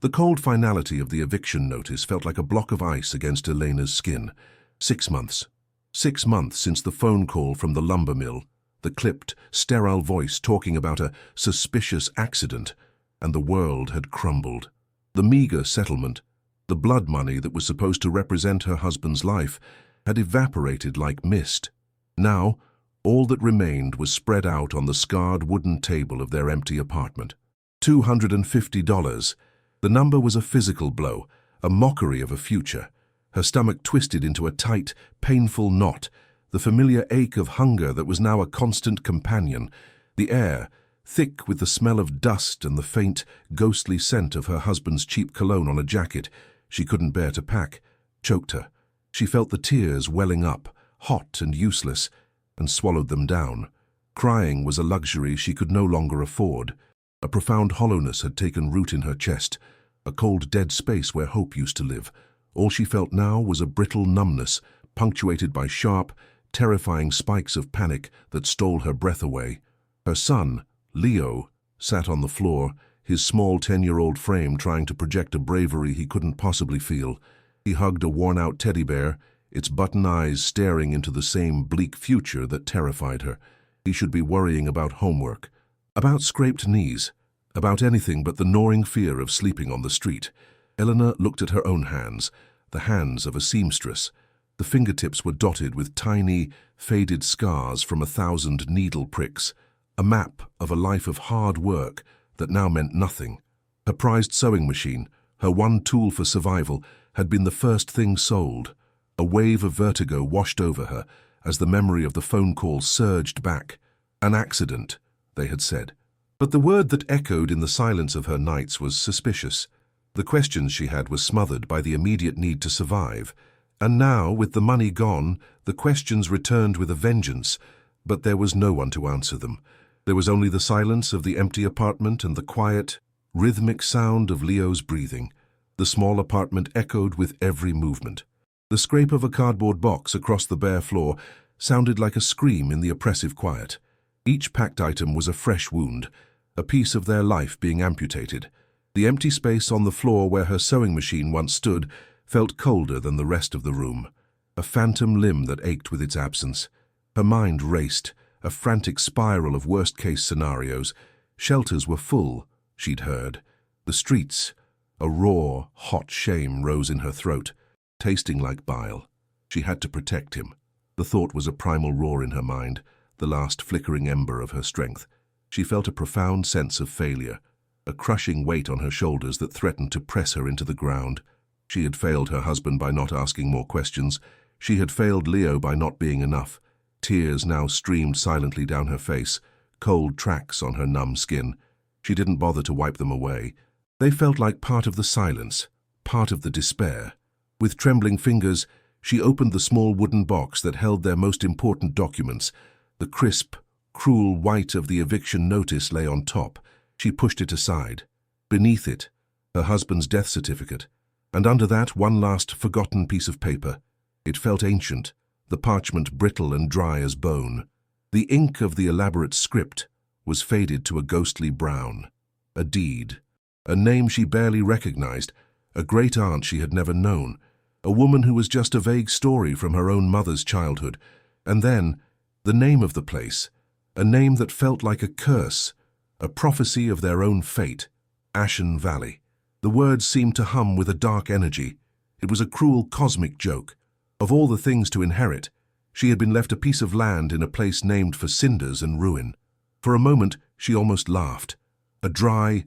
The cold finality of the eviction notice felt like a block of ice against Elena's skin. 6 months. 6 months since the phone call from the lumber mill, the clipped, sterile voice talking about a suspicious accident, and the world had crumbled. The meager settlement, the blood money that was supposed to represent her husband's life, had evaporated like mist. Now, all that remained was spread out on the scarred wooden table of their empty apartment. $250. The number was a physical blow, a mockery of a future. Her stomach twisted into a tight, painful knot, the familiar ache of hunger that was now a constant companion. The air, thick with the smell of dust and the faint, ghostly scent of her husband's cheap cologne on a jacket she couldn't bear to pack, choked her. She felt the tears welling up, hot and useless, and swallowed them down. Crying was a luxury she could no longer afford. A profound hollowness had taken root in her chest, a cold dead space where hope used to live. All she felt now was a brittle numbness, punctuated by sharp, terrifying spikes of panic that stole her breath away. Her son, Leo, sat on the floor, his small 10-year-old frame trying to project a bravery he couldn't possibly feel. He hugged a worn-out teddy bear, its button eyes staring into the same bleak future that terrified her. He should be worrying about homework, about scraped knees, about anything but the gnawing fear of sleeping on the street. Eleanor looked at her own hands, the hands of a seamstress. The fingertips were dotted with tiny, faded scars from 1,000 needle pricks, a map of a life of hard work that now meant nothing. Her prized sewing machine, her one tool for survival, had been the first thing sold. A wave of vertigo washed over her as the memory of the phone call surged back. An accident, they had said. But the word that echoed in the silence of her nights was suspicious. The questions she had were smothered by the immediate need to survive. And now, with the money gone, the questions returned with a vengeance, but there was no one to answer them. There was only the silence of the empty apartment and the quiet, rhythmic sound of Leo's breathing. The small apartment echoed with every movement. The scrape of a cardboard box across the bare floor sounded like a scream in the oppressive quiet. Each packed item was a fresh wound, a piece of their life being amputated. The empty space on the floor where her sewing machine once stood felt colder than the rest of the room, a phantom limb that ached with its absence. Her mind raced, a frantic spiral of worst-case scenarios. Shelters were full, she'd heard. The streets, a raw, hot shame rose in her throat, tasting like bile. She had to protect him. The thought was a primal roar in her mind, the last flickering ember of her strength. She felt a profound sense of failure, a crushing weight on her shoulders that threatened to press her into the ground. She had failed her husband by not asking more questions. She had failed Leo by not being enough. Tears now streamed silently down her face, cold tracks on her numb skin. She didn't bother to wipe them away. They felt like part of the silence, part of the despair. With trembling fingers, she opened the small wooden box that held their most important documents. The crisp, cruel white of the eviction notice lay on top. She pushed it aside. Beneath it, her husband's death certificate, and under that one last forgotten piece of paper. It felt ancient, the parchment brittle and dry as bone. The ink of the elaborate script was faded to a ghostly brown. A deed, a name she barely recognized, a great aunt she had never known, a woman who was just a vague story from her own mother's childhood. And then, the name of the place, a name that felt like a curse, a prophecy of their own fate, Ashen Valley. The words seemed to hum with a dark energy. It was a cruel cosmic joke. Of all the things to inherit, she had been left a piece of land in a place named for cinders and ruin. For a moment, she almost laughed. A dry,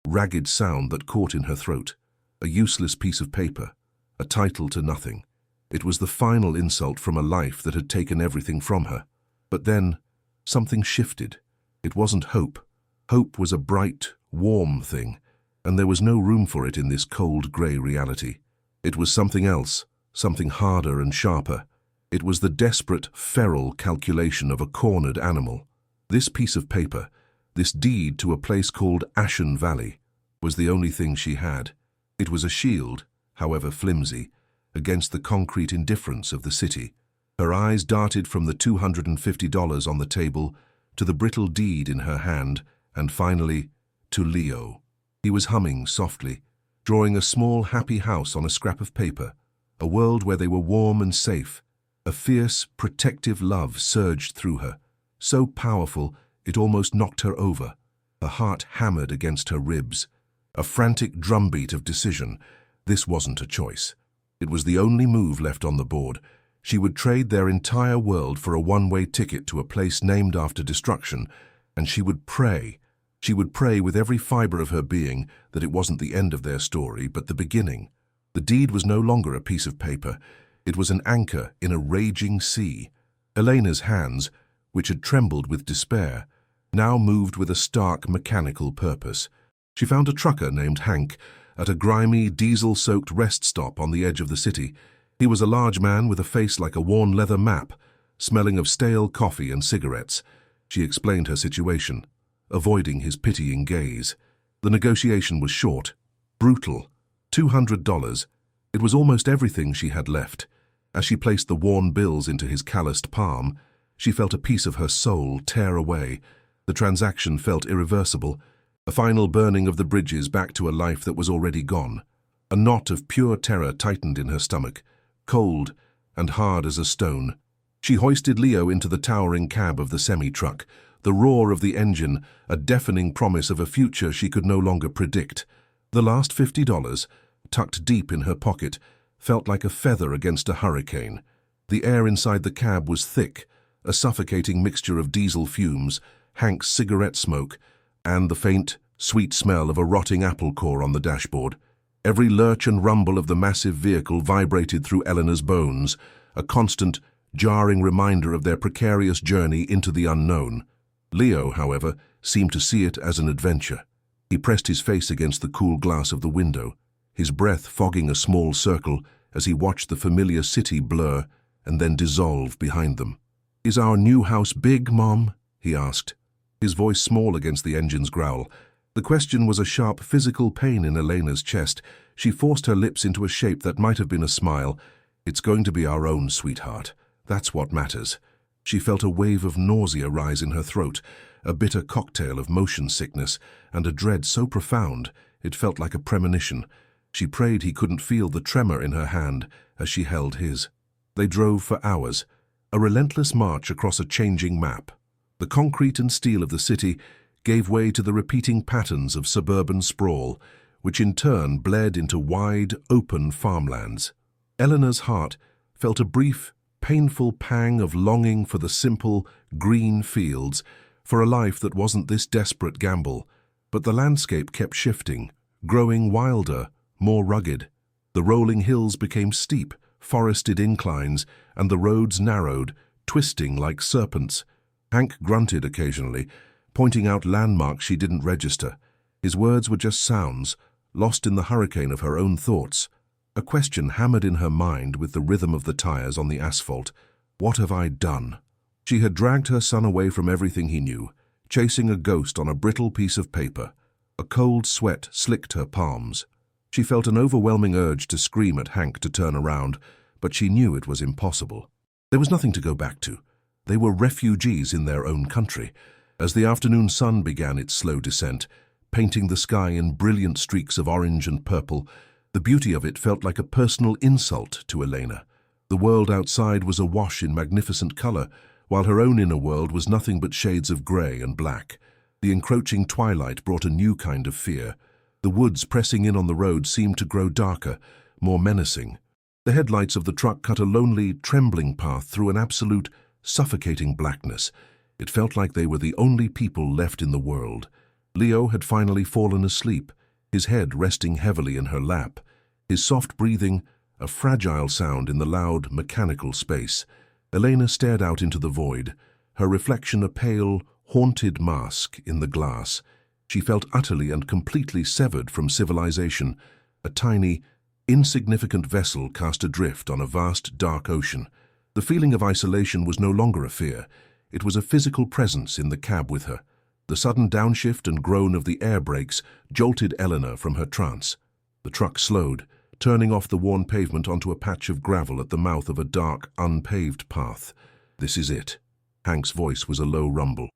ragged sound that caught in her throat. A useless piece of paper. A title to nothing. It was the final insult from a life that had taken everything from her. But then, something shifted. It wasn't hope. Hope was a bright, warm thing, and there was no room for it in this cold, grey reality. It was something else, something harder and sharper. It was the desperate, feral calculation of a cornered animal. This piece of paper, this deed to a place called Ashen Valley, was the only thing she had. It was a shield, however flimsy, against the concrete indifference of the city. Her eyes darted from the $250 on the table to the brittle deed in her hand, and finally, to Leo. He was humming softly, drawing a small, happy house on a scrap of paper, a world where they were warm and safe. A fierce, protective love surged through her, so powerful it almost knocked her over. Her heart hammered against her ribs. A frantic drumbeat of decision. This wasn't a choice. It was the only move left on the board. She would trade their entire world for a one-way ticket to a place named after destruction, and she would pray. She would pray with every fiber of her being that it wasn't the end of their story, but the beginning. The deed was no longer a piece of paper. It was an anchor in a raging sea. Elena's hands, which had trembled with despair, now moved with a stark mechanical purpose. She found a trucker named Hank at a grimy, diesel-soaked rest stop on the edge of the city. He was a large man with a face like a worn leather map, smelling of stale coffee and cigarettes. She explained her situation, avoiding his pitying gaze. The negotiation was short, brutal. $200. It was almost everything she had left. As she placed the worn bills into his calloused palm, she felt a piece of her soul tear away. The transaction felt irreversible, a final burning of the bridges back to a life that was already gone. A knot of pure terror tightened in her stomach, cold and hard as a stone. She hoisted Leo into the towering cab of the semi-truck, the roar of the engine, a deafening promise of a future she could no longer predict. The last $50, tucked deep in her pocket, felt like a feather against a hurricane. The air inside the cab was thick, a suffocating mixture of diesel fumes, Hank's cigarette smoke, and the faint, sweet smell of a rotting apple core on the dashboard. Every lurch and rumble of the massive vehicle vibrated through Eleanor's bones, a constant, jarring reminder of their precarious journey into the unknown. Leo, however, seemed to see it as an adventure. He pressed his face against the cool glass of the window, his breath fogging a small circle as he watched the familiar city blur and then dissolve behind them. "Is our new house big, Mom?" he asked, his voice small against the engine's growl. The question was a sharp physical pain in Elena's chest. She forced her lips into a shape that might have been a smile. "It's going to be our own, sweetheart. That's what matters." She felt a wave of nausea rise in her throat, a bitter cocktail of motion sickness, and a dread so profound it felt like a premonition. She prayed he couldn't feel the tremor in her hand as she held his. They drove for hours, a relentless march across a changing map. The concrete and steel of the city gave way to the repeating patterns of suburban sprawl, which in turn bled into wide, open farmlands. Eleanor's heart felt a brief, painful pang of longing for the simple, green fields, for a life that wasn't this desperate gamble. But the landscape kept shifting, growing wilder, more rugged. The rolling hills became steep, forested inclines, and the roads narrowed, twisting like serpents. Hank grunted occasionally, pointing out landmarks she didn't register. His words were just sounds, lost in the hurricane of her own thoughts. A question hammered in her mind with the rhythm of the tires on the asphalt. What have I done? She had dragged her son away from everything he knew, chasing a ghost on a brittle piece of paper. A cold sweat slicked her palms. She felt an overwhelming urge to scream at Hank to turn around, but she knew it was impossible. There was nothing to go back to. They were refugees in their own country. As the afternoon sun began its slow descent, painting the sky in brilliant streaks of orange and purple, the beauty of it felt like a personal insult to Elena. The world outside was awash in magnificent color, while her own inner world was nothing but shades of gray and black. The encroaching twilight brought a new kind of fear. The woods pressing in on the road seemed to grow darker, more menacing. The headlights of the truck cut a lonely, trembling path through an absolute, suffocating blackness. It felt like they were the only people left in the world. Leo had finally fallen asleep, his head resting heavily in her lap, his soft breathing a fragile sound in the loud, mechanical space. Elena stared out into the void, her reflection a pale, haunted mask in the glass. She felt utterly and completely severed from civilization, a tiny, insignificant vessel cast adrift on a vast, dark ocean. The feeling of isolation was no longer a fear. It was a physical presence in the cab with her. The sudden downshift and groan of the air brakes jolted Eleanor from her trance. The truck slowed, turning off the worn pavement onto a patch of gravel at the mouth of a dark, unpaved path. "This is it." Hank's voice was a low rumble.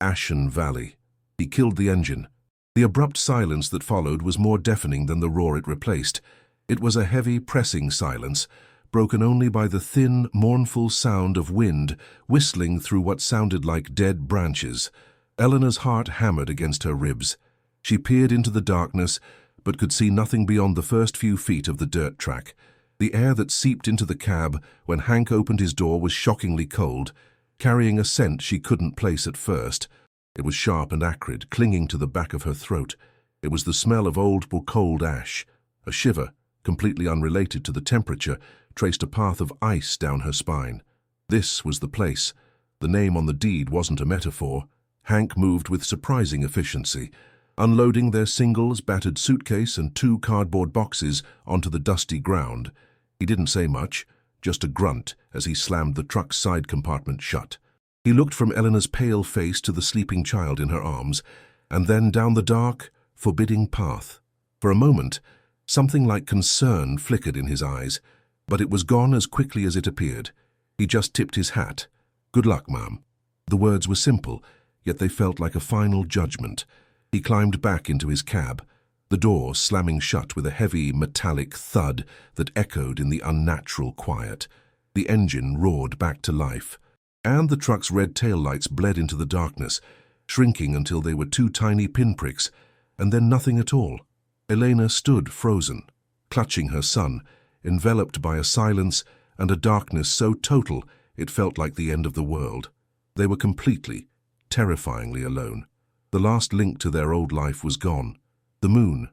"Ashen Valley." He killed the engine, The abrupt silence that followed was more deafening than the roar it replaced. It was a heavy, pressing silence, broken only by the thin, mournful sound of wind whistling through what sounded like dead branches. Eleanor's heart hammered against her ribs. She peered into the darkness, but could see nothing beyond the first few feet of the dirt track. The air that seeped into the cab when Hank opened his door was shockingly cold, carrying a scent she couldn't place at first. It was sharp and acrid, clinging to the back of her throat. It was the smell of old cold ash. A shiver, completely unrelated to the temperature, traced a path of ice down her spine. This was the place. The name on the deed wasn't a metaphor. Hank moved with surprising efficiency, unloading their singles, battered suitcase and 2 cardboard boxes onto the dusty ground. He didn't say much, just a grunt as he slammed the truck's side compartment shut. He looked from Eleanor's pale face to the sleeping child in her arms, and then down the dark, forbidding path. For a moment, something like concern flickered in his eyes, but it was gone as quickly as it appeared. He just tipped his hat. "Good luck, ma'am." The words were simple, yet they felt like a final judgment. He climbed back into his cab, the door slamming shut with a heavy, metallic thud that echoed in the unnatural quiet. The engine roared back to life, and the truck's red taillights bled into the darkness, shrinking until they were 2 tiny pinpricks, and then nothing at all. Elena stood frozen, clutching her son, enveloped by a silence and a darkness so total it felt like the end of the world. They were completely, terrifyingly alone. The last link to their old life was gone. The moon,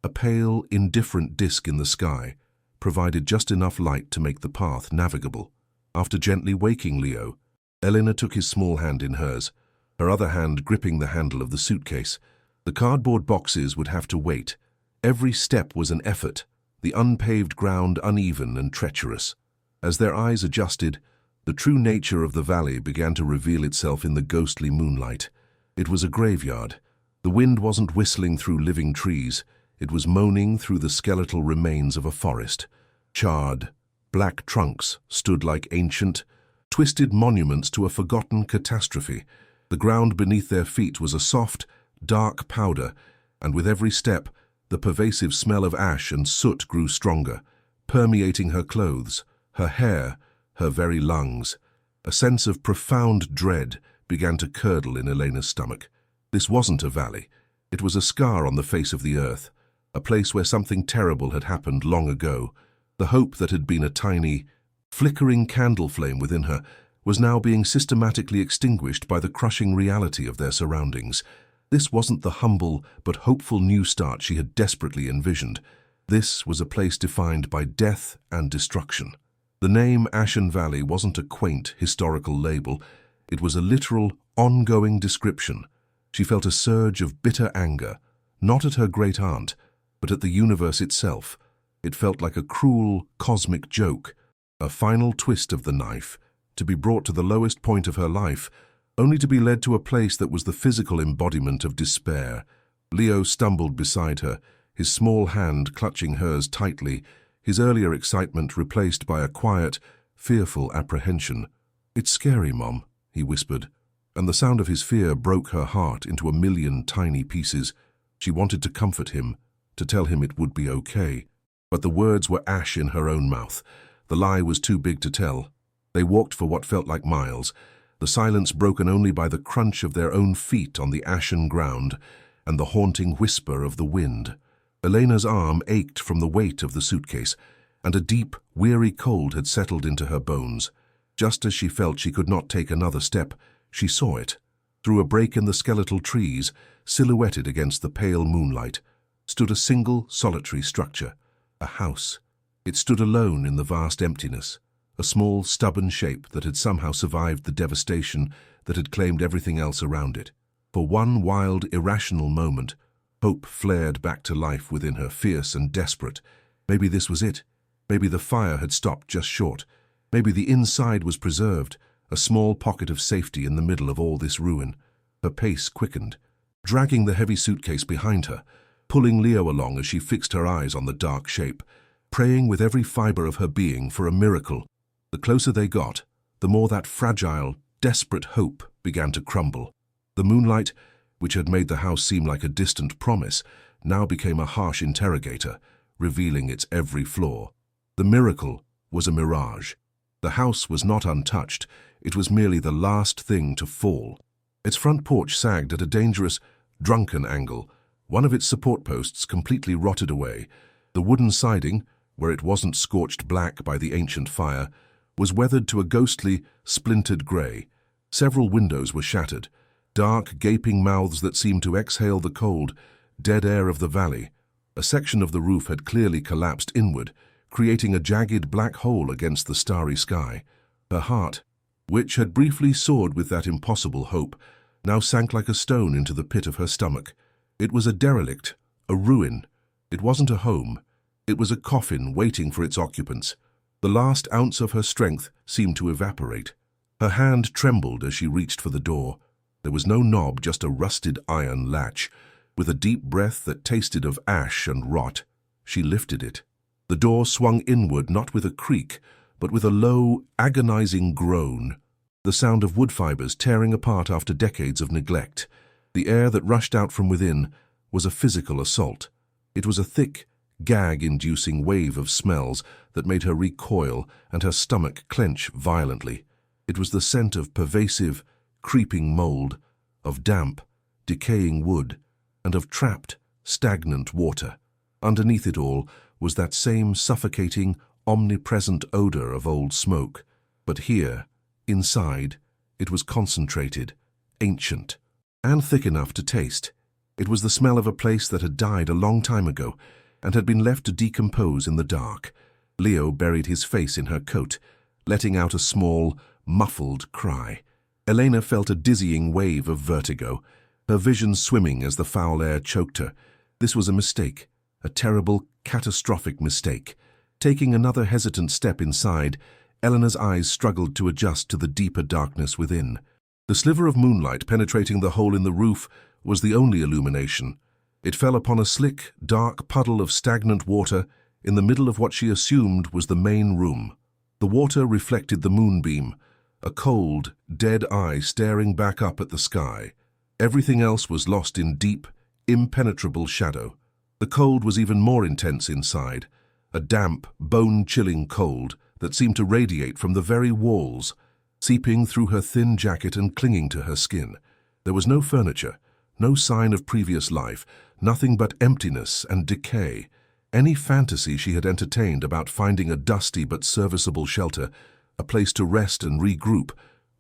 a pale, indifferent disk in the sky, provided just enough light to make the path navigable. After gently waking Leo, Elena took his small hand in hers, her other hand gripping the handle of the suitcase. The cardboard boxes would have to wait. Every step was an effort, the unpaved ground uneven and treacherous. As their eyes adjusted, the true nature of the valley began to reveal itself in the ghostly moonlight. It was a graveyard. The wind wasn't whistling through living trees. It was moaning through the skeletal remains of a forest. Charred, black trunks stood like ancient, twisted monuments to a forgotten catastrophe. The ground beneath their feet was a soft, dark powder, and with every step, the pervasive smell of ash and soot grew stronger, permeating her clothes, her hair, her very lungs. A sense of profound dread began to curdle in Elena's stomach. This wasn't a valley. It was a scar on the face of the earth, a place where something terrible had happened long ago. The hope that had been a tiny, flickering candle flame within her was now being systematically extinguished by the crushing reality of their surroundings. This wasn't the humble but hopeful new start she had desperately envisioned. This was a place defined by death and destruction. The name Ashen Valley wasn't a quaint historical label. It was a literal, ongoing description. She felt a surge of bitter anger, not at her great-aunt, but at the universe itself. It felt like a cruel, cosmic joke, a final twist of the knife, to be brought to the lowest point of her life, only to be led to a place that was the physical embodiment of despair. Leo stumbled beside her, his small hand clutching hers tightly, his earlier excitement replaced by a quiet, fearful apprehension. "It's scary, Mom," he whispered, and the sound of his fear broke her heart into a million tiny pieces. She wanted to comfort him, to tell him it would be okay. But the words were ash in her own mouth. The lie was too big to tell. They walked for what felt like miles, the silence broken only by the crunch of their own feet on the ashen ground and the haunting whisper of the wind. Elena's arm ached from the weight of the suitcase, and a deep, weary cold had settled into her bones. Just as she felt she could not take another step, she saw it. Through a break in the skeletal trees, silhouetted against the pale moonlight, stood a single, solitary structure, a house. It stood alone in the vast emptiness, a small, stubborn shape that had somehow survived the devastation that had claimed everything else around it. For one wild, irrational moment, hope flared back to life within her, fierce and desperate. Maybe this was it. Maybe the fire had stopped just short. Maybe the inside was preserved, a small pocket of safety in the middle of all this ruin. Her pace quickened, dragging the heavy suitcase behind her, pulling Leo along as she fixed her eyes on the dark shape, praying with every fiber of her being for a miracle. The closer they got, the more that fragile, desperate hope began to crumble. The moonlight, which had made the house seem like a distant promise, now became a harsh interrogator, revealing its every flaw. The miracle was a mirage. The house was not untouched, it was merely the last thing to fall. Its front porch sagged at a dangerous, drunken angle, one of its support posts completely rotted away. The wooden siding, where it wasn't scorched black by the ancient fire, was weathered to a ghostly, splintered grey. Several windows were shattered, dark, gaping mouths that seemed to exhale the cold, dead air of the valley. A section of the roof had clearly collapsed inward, creating a jagged black hole against the starry sky. Her heart, which had briefly soared with that impossible hope, now sank like a stone into the pit of her stomach. It was a derelict, a ruin. It wasn't a home. It was a coffin waiting for its occupants. The last ounce of her strength seemed to evaporate. Her hand trembled as she reached for the door. There was no knob, just a rusted iron latch. With a deep breath that tasted of ash and rot, she lifted it. The door swung inward, not with a creak, but with a low, agonizing groan. The sound of wood fibers tearing apart after decades of neglect. The air that rushed out from within was a physical assault. It was a thick, gag-inducing wave of smells that made her recoil and her stomach clench violently. It was the scent of pervasive, creeping mold, of damp, decaying wood, and of trapped, stagnant water. Underneath it all was that same suffocating, omnipresent odor of old smoke. But here, inside, it was concentrated, ancient, and thick enough to taste. It was the smell of a place that had died a long time ago and had been left to decompose in the dark. Leo buried his face in her coat, letting out a small, muffled cry. Elena felt a dizzying wave of vertigo, her vision swimming as the foul air choked her. This was a mistake, a terrible, catastrophic mistake. Taking another hesitant step inside, Eleanor's eyes struggled to adjust to the deeper darkness within. The sliver of moonlight penetrating the hole in the roof was the only illumination. It fell upon a slick, dark puddle of stagnant water in the middle of what she assumed was the main room. The water reflected the moonbeam, a cold, dead eye staring back up at the sky. Everything else was lost in deep, impenetrable shadow. The cold was even more intense inside, a damp, bone-chilling cold that seemed to radiate from the very walls, seeping through her thin jacket and clinging to her skin. There was no furniture, no sign of previous life, nothing but emptiness and decay. Any fantasy she had entertained about finding a dusty but serviceable shelter, a place to rest and regroup,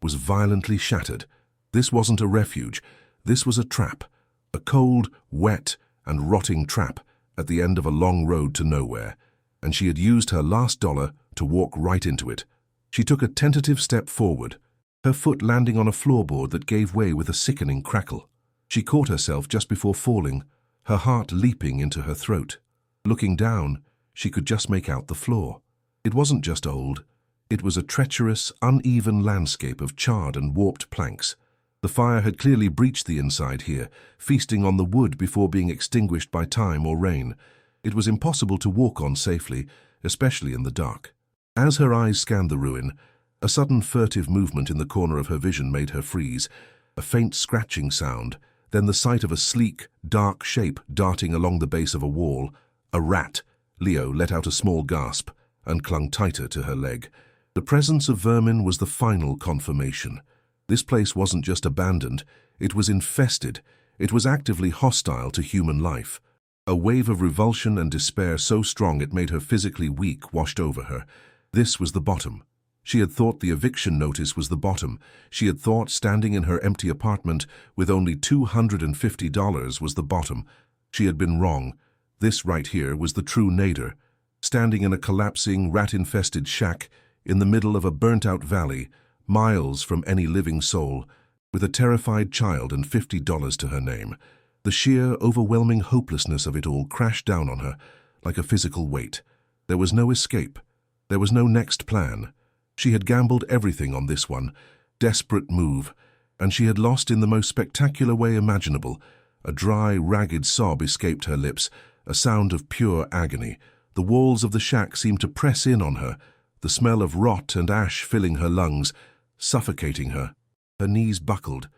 was violently shattered. This wasn't a refuge. This was a trap, a cold, wet, and rotting trap at the end of a long road to nowhere, and she had used her last dollar to walk right into it. She took a tentative step forward, her foot landing on a floorboard that gave way with a sickening crackle. She caught herself just before falling, her heart leaping into her throat. Looking down, she could just make out the floor. It wasn't just old. It was a treacherous, uneven landscape of charred and warped planks. The fire had clearly breached the inside here, feasting on the wood before being extinguished by time or rain. It was impossible to walk on safely, especially in the dark. As her eyes scanned the ruin, a sudden furtive movement in the corner of her vision made her freeze. A faint scratching sound, then the sight of a sleek, dark shape darting along the base of a wall. A rat. Leo let out a small gasp and clung tighter to her leg. The presence of vermin was the final confirmation. This place wasn't just abandoned, it was infested. It was actively hostile to human life. A wave of revulsion and despair so strong it made her physically weak washed over her. This was the bottom. She had thought the eviction notice was the bottom. She had thought standing in her empty apartment with only $250 was the bottom. She had been wrong. This right here was the true nadir. Standing in a collapsing, rat-infested shack in the middle of a burnt-out valley, miles from any living soul, with a terrified child and $50 to her name. The sheer, overwhelming hopelessness of it all crashed down on her like a physical weight. There was no escape. There was no next plan. She had gambled everything on this one, desperate move, and she had lost in the most spectacular way imaginable. A dry, ragged sob escaped her lips, a sound of pure agony. The walls of the shack seemed to press in on her, the smell of rot and ash filling her lungs, suffocating her. Her knees buckled.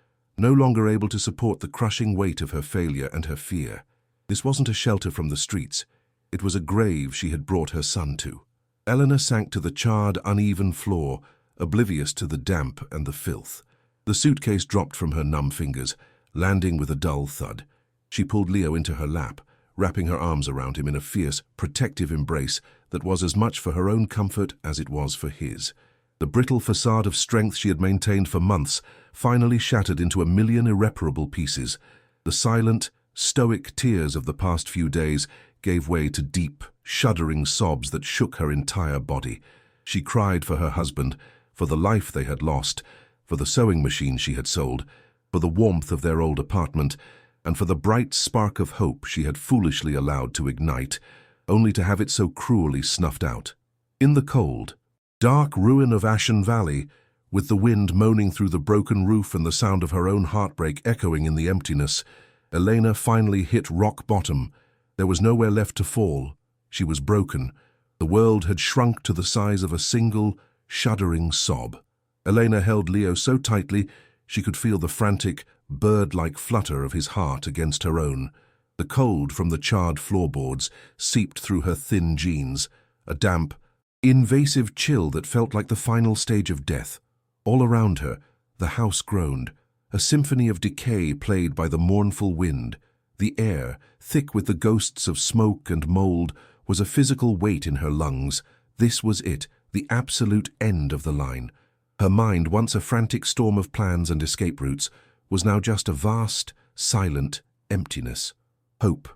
no longer able to support the crushing weight of her failure and her fear. This wasn't a shelter from the streets. It was a grave she had brought her son to. Eleanor sank to the charred, uneven floor, oblivious to the damp and the filth. The suitcase dropped from her numb fingers, landing with a dull thud. She pulled Leo into her lap, wrapping her arms around him in a fierce, protective embrace that was as much for her own comfort as it was for his. The brittle facade of strength she had maintained for months finally shattered into a million irreparable pieces. The silent, stoic tears of the past few days gave way to deep, shuddering sobs that shook her entire body. She cried for her husband, for the life they had lost, for the sewing machine she had sold, for the warmth of their old apartment, and for the bright spark of hope she had foolishly allowed to ignite, only to have it so cruelly snuffed out. In the cold, dark ruin of Ashen Valley, with the wind moaning through the broken roof and the sound of her own heartbreak echoing in the emptiness, Elena finally hit rock bottom. There was nowhere left to fall. She was broken. The world had shrunk to the size of a single, shuddering sob. Elena held Leo so tightly she could feel the frantic, bird-like flutter of his heart against her own. The cold from the charred floorboards seeped through her thin jeans, a damp, invasive chill that felt like the final stage of death. All around her, the house groaned, a symphony of decay played by the mournful wind. The air, thick with the ghosts of smoke and mold, was a physical weight in her lungs. This was it, the absolute end of the line. Her mind, once a frantic storm of plans and escape routes, was now just a vast, silent emptiness. Hope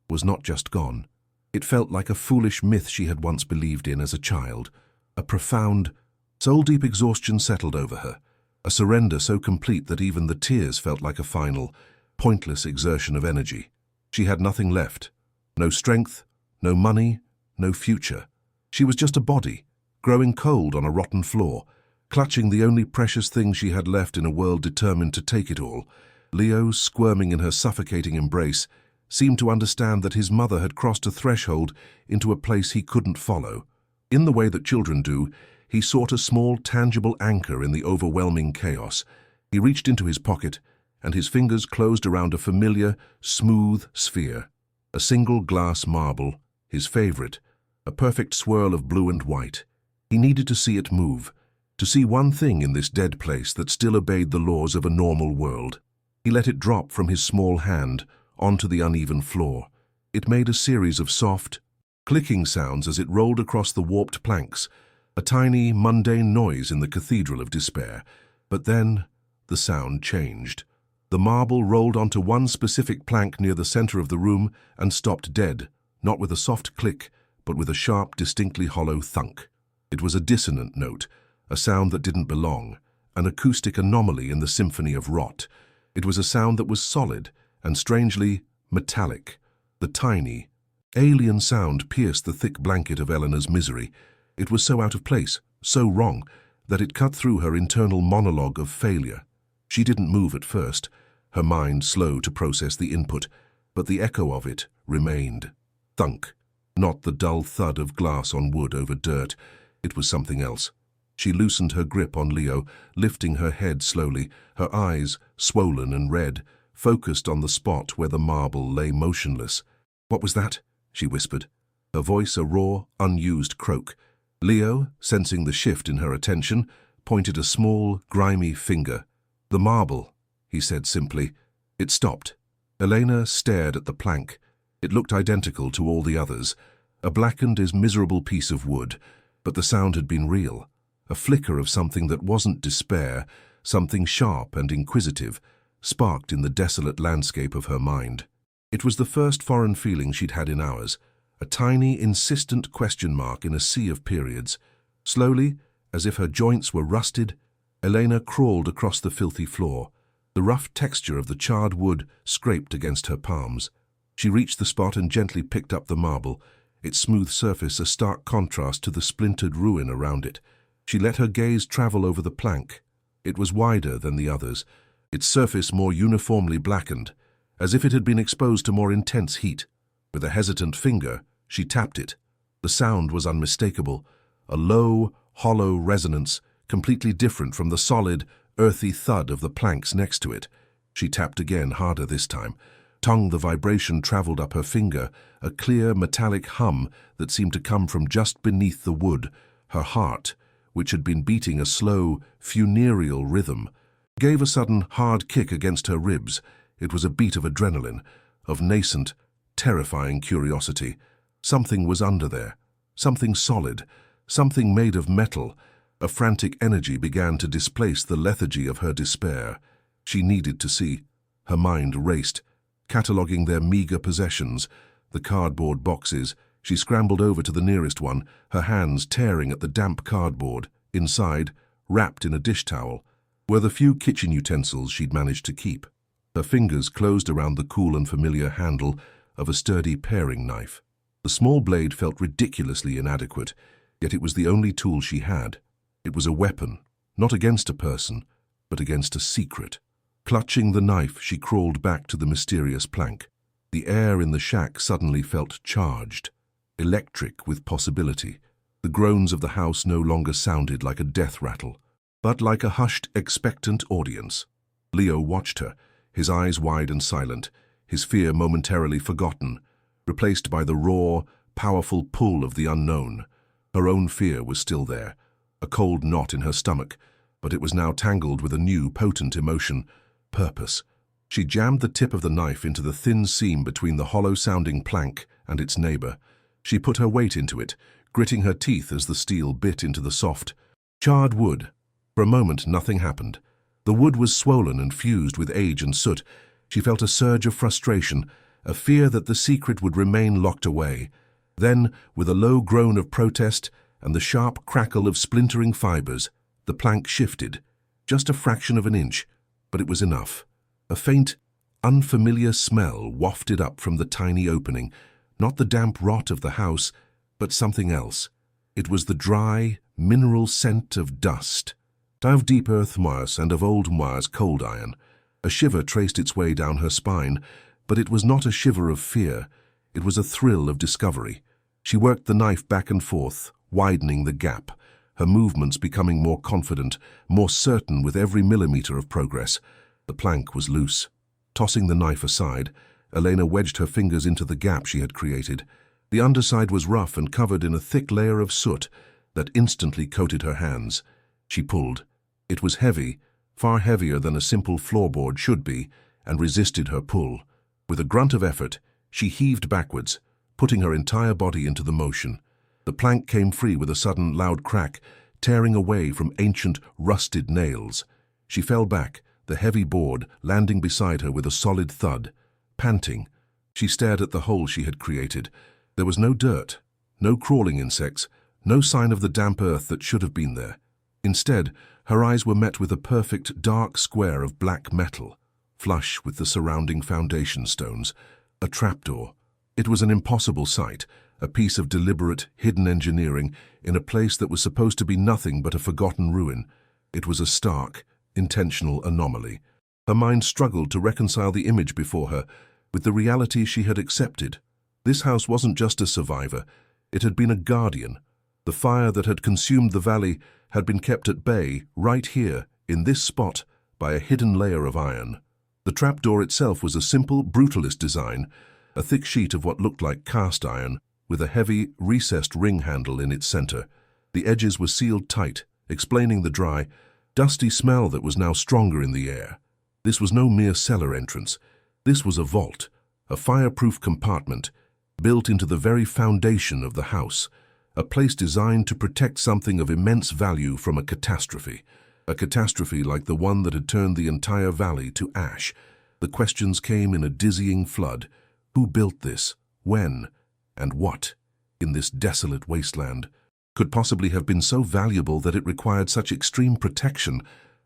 was not just gone. It felt like a foolish myth she had once believed in as a child. A profound, soul-deep exhaustion settled over her, a surrender so complete that even the tears felt like a final, pointless exertion of energy. She had nothing left. No strength, no money, no future. She was just a body, growing cold on a rotten floor, clutching the only precious thing she had left in a world determined to take it all. Leo, squirming in her suffocating embrace, seemed to understand that his mother had crossed a threshold into a place he couldn't follow. In the way that children do, he sought a small, tangible anchor in the overwhelming chaos. He reached into his pocket, and his fingers closed around a familiar, smooth sphere. A single glass marble, his favorite, a perfect swirl of blue and white. He needed to see it move, to see one thing in this dead place that still obeyed the laws of a normal world. He let it drop from his small hand onto the uneven floor. It made a series of soft, clicking sounds as it rolled across the warped planks, a tiny, mundane noise in the cathedral of despair. But then the sound changed. The marble rolled onto one specific plank near the center of the room and stopped dead, not with a soft click, but with a sharp, distinctly hollow thunk. It was a dissonant note, a sound that didn't belong, an acoustic anomaly in the symphony of rot. It was a sound that was solid and strangely metallic. The tiny, alien sound pierced the thick blanket of Eleanor's misery. It was so out of place, so wrong, that it cut through her internal monologue of failure. She didn't move at first, her mind slow to process the input, but the echo of it remained. Thunk, not the dull thud of glass on wood over dirt. It was something else. She loosened her grip on Leo, lifting her head slowly, her eyes, swollen and red, focused on the spot where the marble lay motionless. "What was that?" she whispered, her voice a raw, unused croak. Leo, sensing the shift in her attention, pointed a small, grimy finger. "The marble," he said simply. It stopped. Elena stared at the plank. It looked identical to all the others, a blackened, miserable piece of wood, but the sound had been real, a flicker of something that wasn't despair, something sharp and inquisitive, sparked in the desolate landscape of her mind. It was the first foreign feeling she'd had in hours, a tiny, insistent question mark in a sea of periods. Slowly, as if her joints were rusted, Elena crawled across the filthy floor. The rough texture of the charred wood scraped against her palms. She reached the spot and gently picked up the marble, its smooth surface a stark contrast to the splintered ruin around it. She let her gaze travel over the plank. It was wider than the others, its surface more uniformly blackened, as if it had been exposed to more intense heat. With a hesitant finger, she tapped it. The sound was unmistakable, a low, hollow resonance, completely different from the solid, earthy thud of the planks next to it. She tapped again, harder this time. Tongue, the vibration traveled up her finger, a clear metallic hum that seemed to come from just beneath the wood. Her heart, which had been beating a slow, funereal rhythm, gave a sudden hard kick against her ribs. It was a beat of adrenaline, of nascent, terrifying curiosity. Something was under there, something solid, something made of metal. A frantic energy began to displace the lethargy of her despair. She needed to see. Her mind raced, cataloguing their meager possessions, the cardboard boxes. She scrambled over to the nearest one, her hands tearing at the damp cardboard. Inside, wrapped in a dish towel, were the few kitchen utensils she'd managed to keep. Her fingers closed around the cool and familiar handle of a sturdy paring knife. The small blade felt ridiculously inadequate, yet it was the only tool she had. It was a weapon, not against a person, but against a secret. Clutching the knife, she crawled back to the mysterious plank. The air in the shack suddenly felt charged, electric with possibility. The groans of the house no longer sounded like a death rattle, but like a hushed, expectant audience. Leo watched her, his eyes wide and silent, his fear momentarily forgotten, replaced by the raw, powerful pull of the unknown. Her own fear was still there, a cold knot in her stomach, but it was now tangled with a new, potent emotion, purpose. She jammed the tip of the knife into the thin seam between the hollow-sounding plank and its neighbor. She put her weight into it, gritting her teeth as the steel bit into the soft, charred wood. For a moment, nothing happened. The wood was swollen and fused with age and soot. She felt a surge of frustration, a fear that the secret would remain locked away. Then, with a low groan of protest and the sharp crackle of splintering fibers, the plank shifted, just a fraction of an inch, but it was enough. A faint, unfamiliar smell wafted up from the tiny opening, not the damp rot of the house, but something else. It was the dry, mineral scent of dust, of deep earth moss and of old moss cold iron. A shiver traced its way down her spine, but it was not a shiver of fear. It was a thrill of discovery. She worked the knife back and forth, widening the gap, her movements becoming more confident, more certain with every millimeter of progress. The plank was loose. Tossing the knife aside, Elena wedged her fingers into the gap she had created. The underside was rough and covered in a thick layer of soot that instantly coated her hands. She pulled. It was heavy, far heavier than a simple floorboard should be, and resisted her pull. With a grunt of effort, she heaved backwards, putting her entire body into the motion. The plank came free with a sudden, loud crack, tearing away from ancient, rusted nails. She fell back, the heavy board landing beside her with a solid thud. Panting, she stared at the hole she had created. There was no dirt, no crawling insects, no sign of the damp earth that should have been there. Instead, her eyes were met with a perfect, dark square of black metal, flush with the surrounding foundation stones. A trapdoor. It was an impossible sight, a piece of deliberate, hidden engineering in a place that was supposed to be nothing but a forgotten ruin. It was a stark, intentional anomaly. Her mind struggled to reconcile the image before her with the reality she had accepted. This house wasn't just a survivor, it had been a guardian. The fire that had consumed the valley had been kept at bay right here, in this spot, by a hidden layer of iron. The trapdoor itself was a simple, brutalist design, a thick sheet of what looked like cast iron, with a heavy, recessed ring handle in its center. The edges were sealed tight, explaining the dry, dusty smell that was now stronger in the air. This was no mere cellar entrance. This was a vault, a fireproof compartment, built into the very foundation of the house, a place designed to protect something of immense value from a catastrophe like the one that had turned the entire valley to ash. The questions came in a dizzying flood. Who built this? When? And what, in this desolate wasteland, could possibly have been so valuable that it required such extreme protection?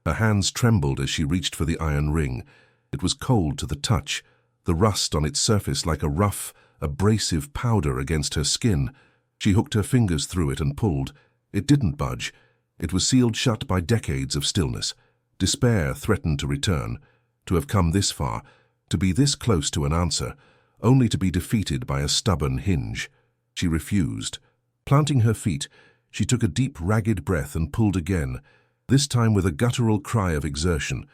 Her hands trembled as she reached for the iron ring. It was cold to the touch, the rust on its surface like a rough, abrasive powder against her skin. She hooked her fingers through it and pulled. It didn't budge. It was sealed shut by decades of stillness. Despair threatened to return. To have come this far, to be this close to an answer, only to be defeated by a stubborn hinge. She refused. Planting her feet, she took a deep, ragged breath and pulled again, this time with a guttural cry of exertion.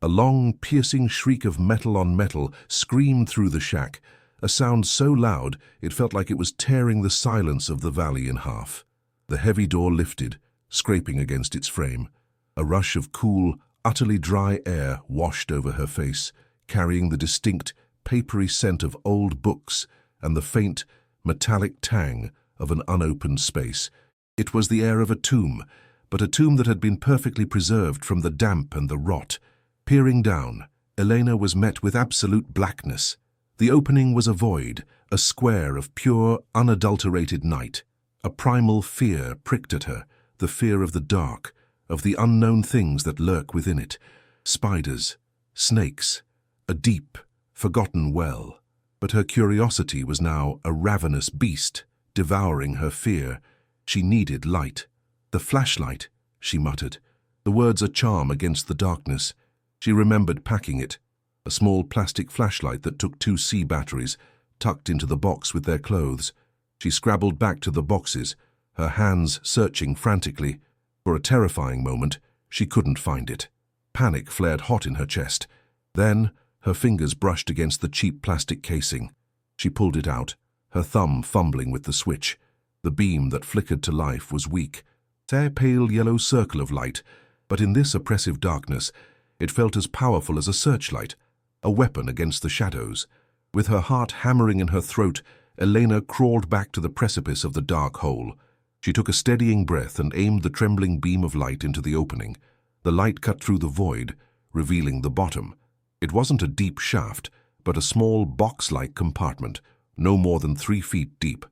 A long, piercing shriek of metal on metal screamed through the shack, a sound so loud it felt like it was tearing the silence of the valley in half. The heavy door lifted, scraping against its frame. A rush of cool, utterly dry air washed over her face, carrying the distinct, papery scent of old books and the faint, metallic tang of an unopened space. It was the air of a tomb, but a tomb that had been perfectly preserved from the damp and the rot. Peering down, Elena was met with absolute blackness. The opening was a void, a square of pure, unadulterated night. A primal fear pricked at her, the fear of the dark, of the unknown things that lurk within it. Spiders, snakes, a deep, forgotten well. But her curiosity was now a ravenous beast, devouring her fear. She needed light. "The flashlight," she muttered. The words a charm against the darkness. She remembered packing it, a small plastic flashlight that took 2 C batteries, tucked into the box with their clothes. She scrabbled back to the boxes, her hands searching frantically. For a terrifying moment, she couldn't find it. Panic flared hot in her chest. Then, her fingers brushed against the cheap plastic casing. She pulled it out, her thumb fumbling with the switch. The beam that flickered to life was weak, a pale yellow circle of light, but in this oppressive darkness, it felt as powerful as a searchlight, a weapon against the shadows. With her heart hammering in her throat, Elena crawled back to the precipice of the dark hole. She took a steadying breath and aimed the trembling beam of light into the opening. The light cut through the void, revealing the bottom. It wasn't a deep shaft, but a small box-like compartment, no more than 3 feet deep,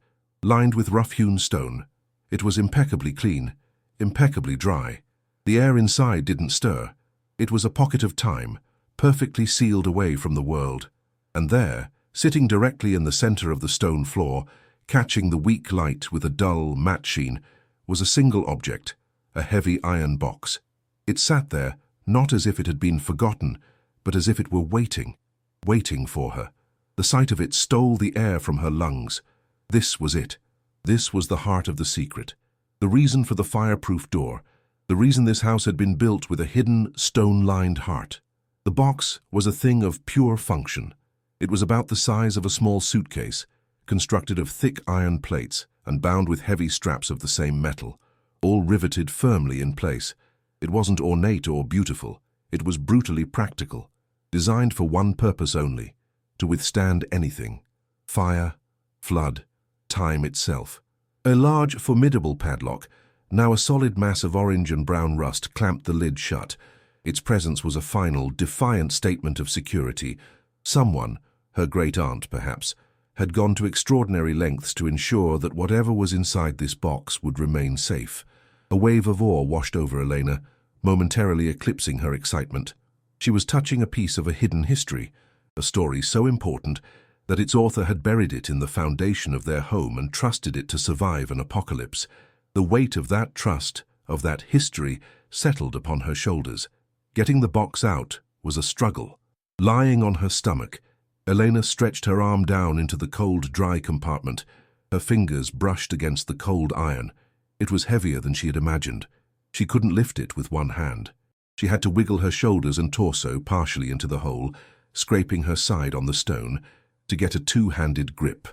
lined with rough-hewn stone. It was impeccably clean, impeccably dry. The air inside didn't stir. It was a pocket of time, perfectly sealed away from the world. And there, sitting directly in the center of the stone floor, catching the weak light with a dull, matte sheen, was a single object, a heavy iron box. It sat there, not as if it had been forgotten, but as if it were waiting for her. The sight of it stole the air from her lungs. This was it. This was the heart of the secret. The reason for the fireproof door. The reason this house had been built with a hidden, stone-lined heart. The box was a thing of pure function. It was about the size of a small suitcase, constructed of thick iron plates and bound with heavy straps of the same metal, all riveted firmly in place. It wasn't ornate or beautiful. It was brutally practical, designed for one purpose only, to withstand anything: fire, flood, time itself. A large, formidable padlock, now a solid mass of orange and brown rust, clamped the lid shut. Its presence was a final, defiant statement of security. Someone, her great-aunt perhaps, had gone to extraordinary lengths to ensure that whatever was inside this box would remain safe. A wave of awe washed over Elena, momentarily eclipsing her excitement. She was touching a piece of a hidden history, a story so important that its author had buried it in the foundation of their home and trusted it to survive an apocalypse. The weight of that trust, of that history, settled upon her shoulders. Getting the box out was a struggle. Lying on her stomach, Elena stretched her arm down into the cold, dry compartment. Her fingers brushed against the cold iron. It was heavier than she had imagined. She couldn't lift it with one hand. She had to wiggle her shoulders and torso partially into the hole, scraping her side on the stone, to get a two-handed grip.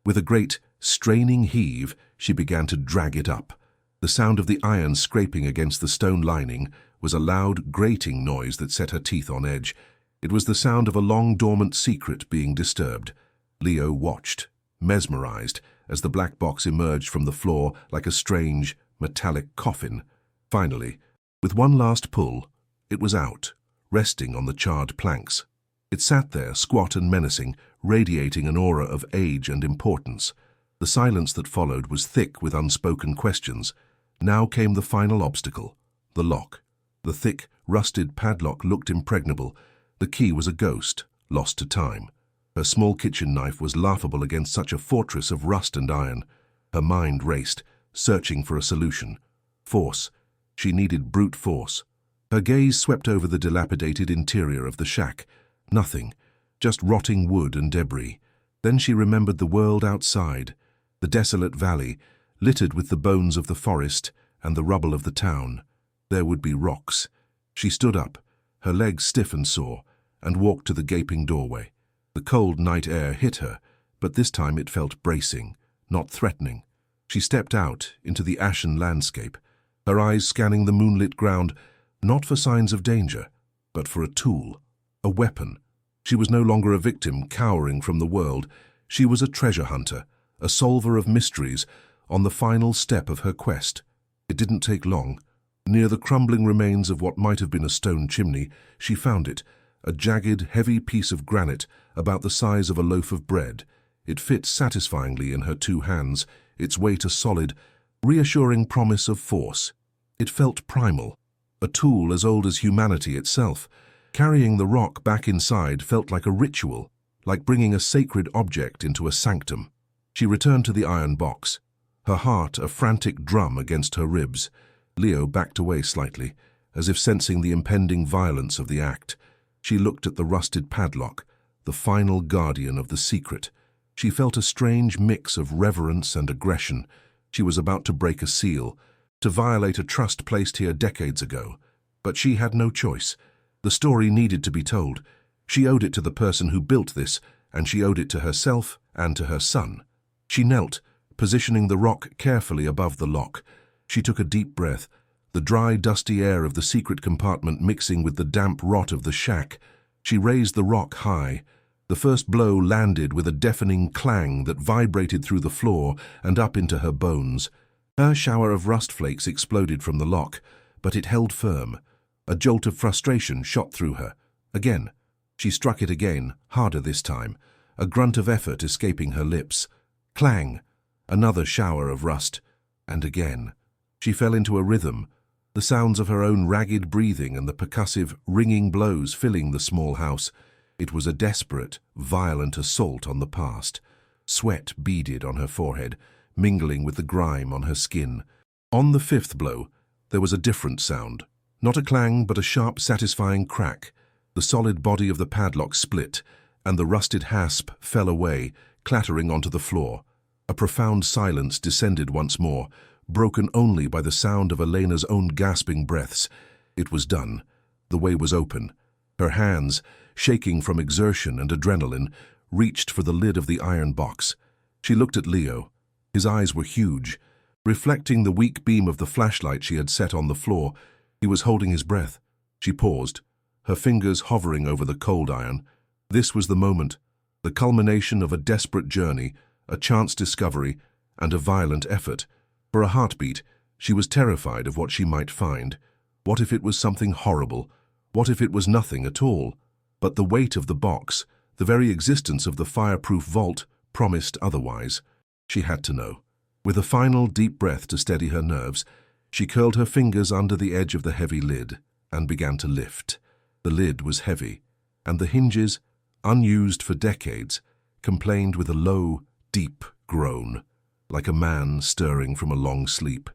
With a great, straining heave, she began to drag it up. The sound of the iron scraping against the stone lining was a loud, grating noise that set her teeth on edge. It was the sound of a long-dormant secret being disturbed. Leo watched, mesmerized, as the black box emerged from the floor like a strange, metallic coffin. Finally, with one last pull, it was out, resting on the charred planks. It sat there, squat and menacing, radiating an aura of age and importance. The silence that followed was thick with unspoken questions. Now came the final obstacle, the lock. The thick, rusted padlock looked impregnable. The key was a ghost, lost to time. Her small kitchen knife was laughable against such a fortress of rust and iron. Her mind raced, searching for a solution. Force. She needed brute force. Her gaze swept over the dilapidated interior of the shack. Nothing, just rotting wood and debris. Then she remembered the world outside, the desolate valley, littered with the bones of the forest and the rubble of the town. There would be rocks. She stood up, her legs stiff and sore, and walked to the gaping doorway. The cold night air hit her, but this time it felt bracing, not threatening. She stepped out into the ashen landscape, her eyes scanning the moonlit ground, not for signs of danger, but for a tool, a weapon. She was no longer a victim cowering from the world. She was a treasure hunter, a solver of mysteries, on the final step of her quest. It didn't take long. Near the crumbling remains of what might have been a stone chimney, she found it, a jagged, heavy piece of granite about the size of a loaf of bread. It fit satisfyingly in her two hands, its weight a solid, reassuring promise of force. It felt primal, a tool as old as humanity itself. Carrying the rock back inside felt like a ritual, like bringing a sacred object into a sanctum. She returned to the iron box, her heart a frantic drum against her ribs. Leo backed away slightly, as if sensing the impending violence of the act. She looked at the rusted padlock, the final guardian of the secret. She felt a strange mix of reverence and aggression. She was about to break a seal, to violate a trust placed here decades ago. But she had no choice. The story needed to be told. She owed it to the person who built this, and she owed it to herself and to her son. She knelt, positioning the rock carefully above the lock. She took a deep breath, the dry, dusty air of the secret compartment mixing with the damp rot of the shack. She raised the rock high. The first blow landed with a deafening clang that vibrated through the floor and up into her bones. Her shower of rust flakes exploded from the lock, but it held firm. A jolt of frustration shot through her. Again. She struck it again, harder this time, a grunt of effort escaping her lips. Clang! Another shower of rust. And again. She fell into a rhythm, the sounds of her own ragged breathing and the percussive, ringing blows filling the small house. It was a desperate, violent assault on the past. Sweat beaded on her forehead, mingling with the grime on her skin. On the fifth blow, there was a different sound. Not a clang, but a sharp, satisfying crack. The solid body of the padlock split, and the rusted hasp fell away, clattering onto the floor. A profound silence descended once more, broken only by the sound of Elena's own gasping breaths. It was done. The way was open. Her hands, shaking from exertion and adrenaline, reached for the lid of the iron box. She looked at Leo. His eyes were huge. Reflecting the weak beam of the flashlight she had set on the floor, he was holding his breath. She paused, her fingers hovering over the cold iron. This was the moment, the culmination of a desperate journey, a chance discovery, and a violent effort. For a heartbeat, she was terrified of what she might find. What if it was something horrible? What if it was nothing at all? But the weight of the box, the very existence of the fireproof vault, promised otherwise. She had to know. With a final deep breath to steady her nerves, she curled her fingers under the edge of the heavy lid and began to lift. The lid was heavy, and the hinges, unused for decades, complained with a low, deep groan, like a man stirring from a long sleep.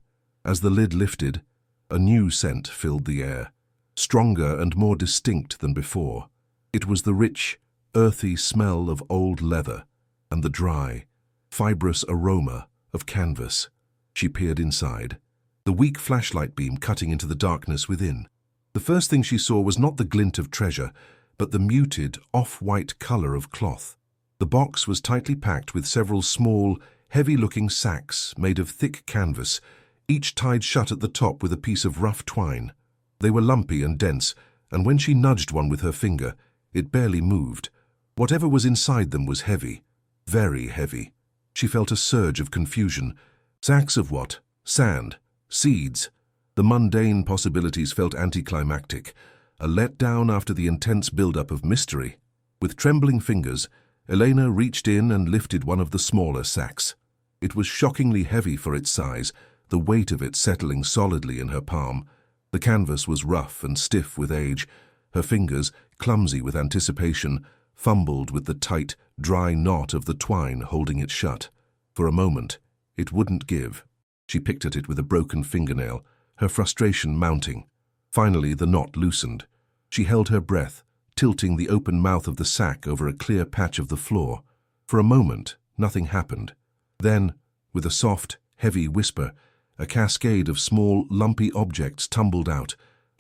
As the lid lifted, a new scent filled the air, stronger and more distinct than before. It was the rich, earthy smell of old leather and the dry, fibrous aroma of canvas. She peered inside, the weak flashlight beam cutting into the darkness within. The first thing she saw was not the glint of treasure, but the muted, off-white color of cloth. The box was tightly packed with several small, heavy-looking sacks made of thick canvas, each tied shut at the top with a piece of rough twine. They were lumpy and dense, and when she nudged one with her finger, it barely moved. Whatever was inside them was heavy, very heavy. She felt a surge of confusion. Sacks of what? Sand? Seeds? The mundane possibilities felt anticlimactic, a letdown after the intense build-up of mystery. With trembling fingers, Elena reached in and lifted one of the smaller sacks. It was shockingly heavy for its size, the weight of it settling solidly in her palm. The canvas was rough and stiff with age. Her fingers, clumsy with anticipation, fumbled with the tight, dry knot of the twine holding it shut. For a moment, it wouldn't give. She picked at it with a broken fingernail, her frustration mounting. Finally, the knot loosened. She held her breath, tilting the open mouth of the sack over a clear patch of the floor. For a moment, nothing happened. Then, with a soft, heavy whisper, a cascade of small, lumpy objects tumbled out,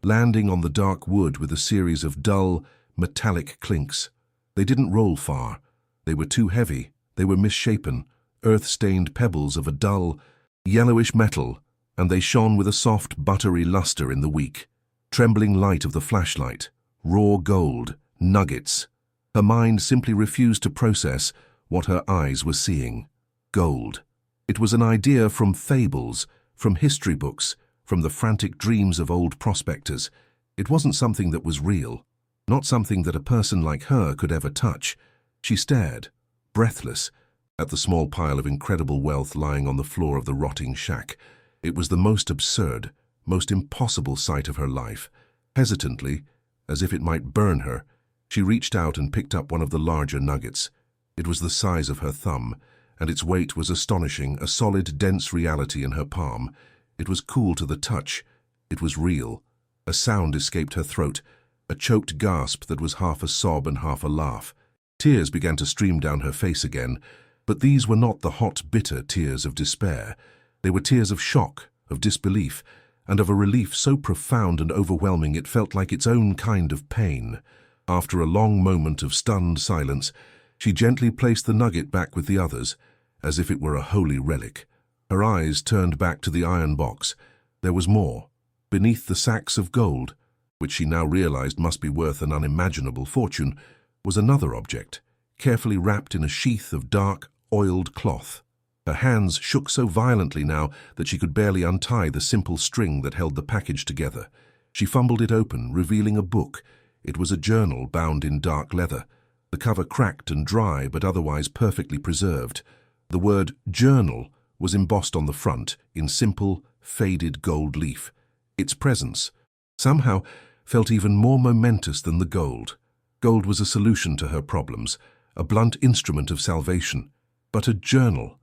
landing on the dark wood with a series of dull, metallic clinks. They didn't roll far. They were too heavy. They were misshapen, earth-stained pebbles of a dull, yellowish metal, and they shone with a soft, buttery luster in the weak, trembling light of the flashlight. Raw gold, nuggets. Her mind simply refused to process what her eyes were seeing. Gold. It was an idea from fables, from history books, from the frantic dreams of old prospectors. It wasn't something that was real, not something that a person like her could ever touch. She stared, breathless, at the small pile of incredible wealth lying on the floor of the rotting shack. It was the most absurd, most impossible sight of her life. Hesitantly, as if it might burn her, she reached out and picked up one of the larger nuggets. It was the size of her thumb, and its weight was astonishing, a solid, dense reality in her palm. It was cool to the touch. It was real. A sound escaped her throat, a choked gasp that was half a sob and half a laugh. Tears began to stream down her face again, but these were not the hot, bitter tears of despair. They were tears of shock, of disbelief, and of a relief so profound and overwhelming it felt like its own kind of pain. After a long moment of stunned silence, she gently placed the nugget back with the others, as if it were a holy relic. Her eyes turned back to the iron box. There was more. Beneath the sacks of gold, which she now realized must be worth an unimaginable fortune, was another object, carefully wrapped in a sheath of dark, oiled cloth. Her hands shook so violently now that she could barely untie the simple string that held the package together. She fumbled it open, revealing a book. It was a journal bound in dark leather, the cover cracked and dry but otherwise perfectly preserved. The word journal was embossed on the front in simple, faded gold leaf. Its presence, somehow, felt even more momentous than the gold. Gold was a solution to her problems, a blunt instrument of salvation. But a journal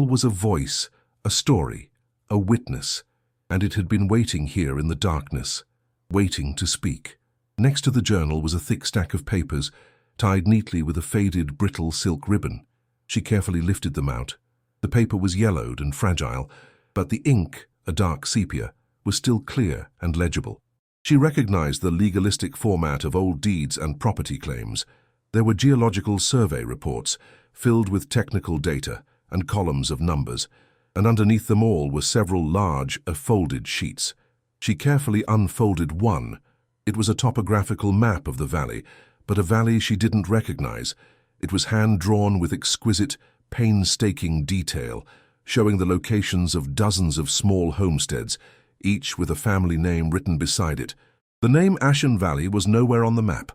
was a voice, a story, a witness, and it had been waiting here in the darkness, waiting to speak. Next to the journal was a thick stack of papers, tied neatly with a faded, brittle silk ribbon. She carefully lifted them out. The paper was yellowed and fragile, but the ink, a dark sepia, was still clear and legible. She recognized the legalistic format of old deeds and property claims. There were geological survey reports, filled with technical data and columns of numbers, and underneath them all were several large, folded sheets. She carefully unfolded one. It was a topographical map of the valley, but a valley she didn't recognize. It was hand-drawn with exquisite, painstaking detail, showing the locations of dozens of small homesteads, each with a family name written beside it. The name Ashen Valley was nowhere on the map.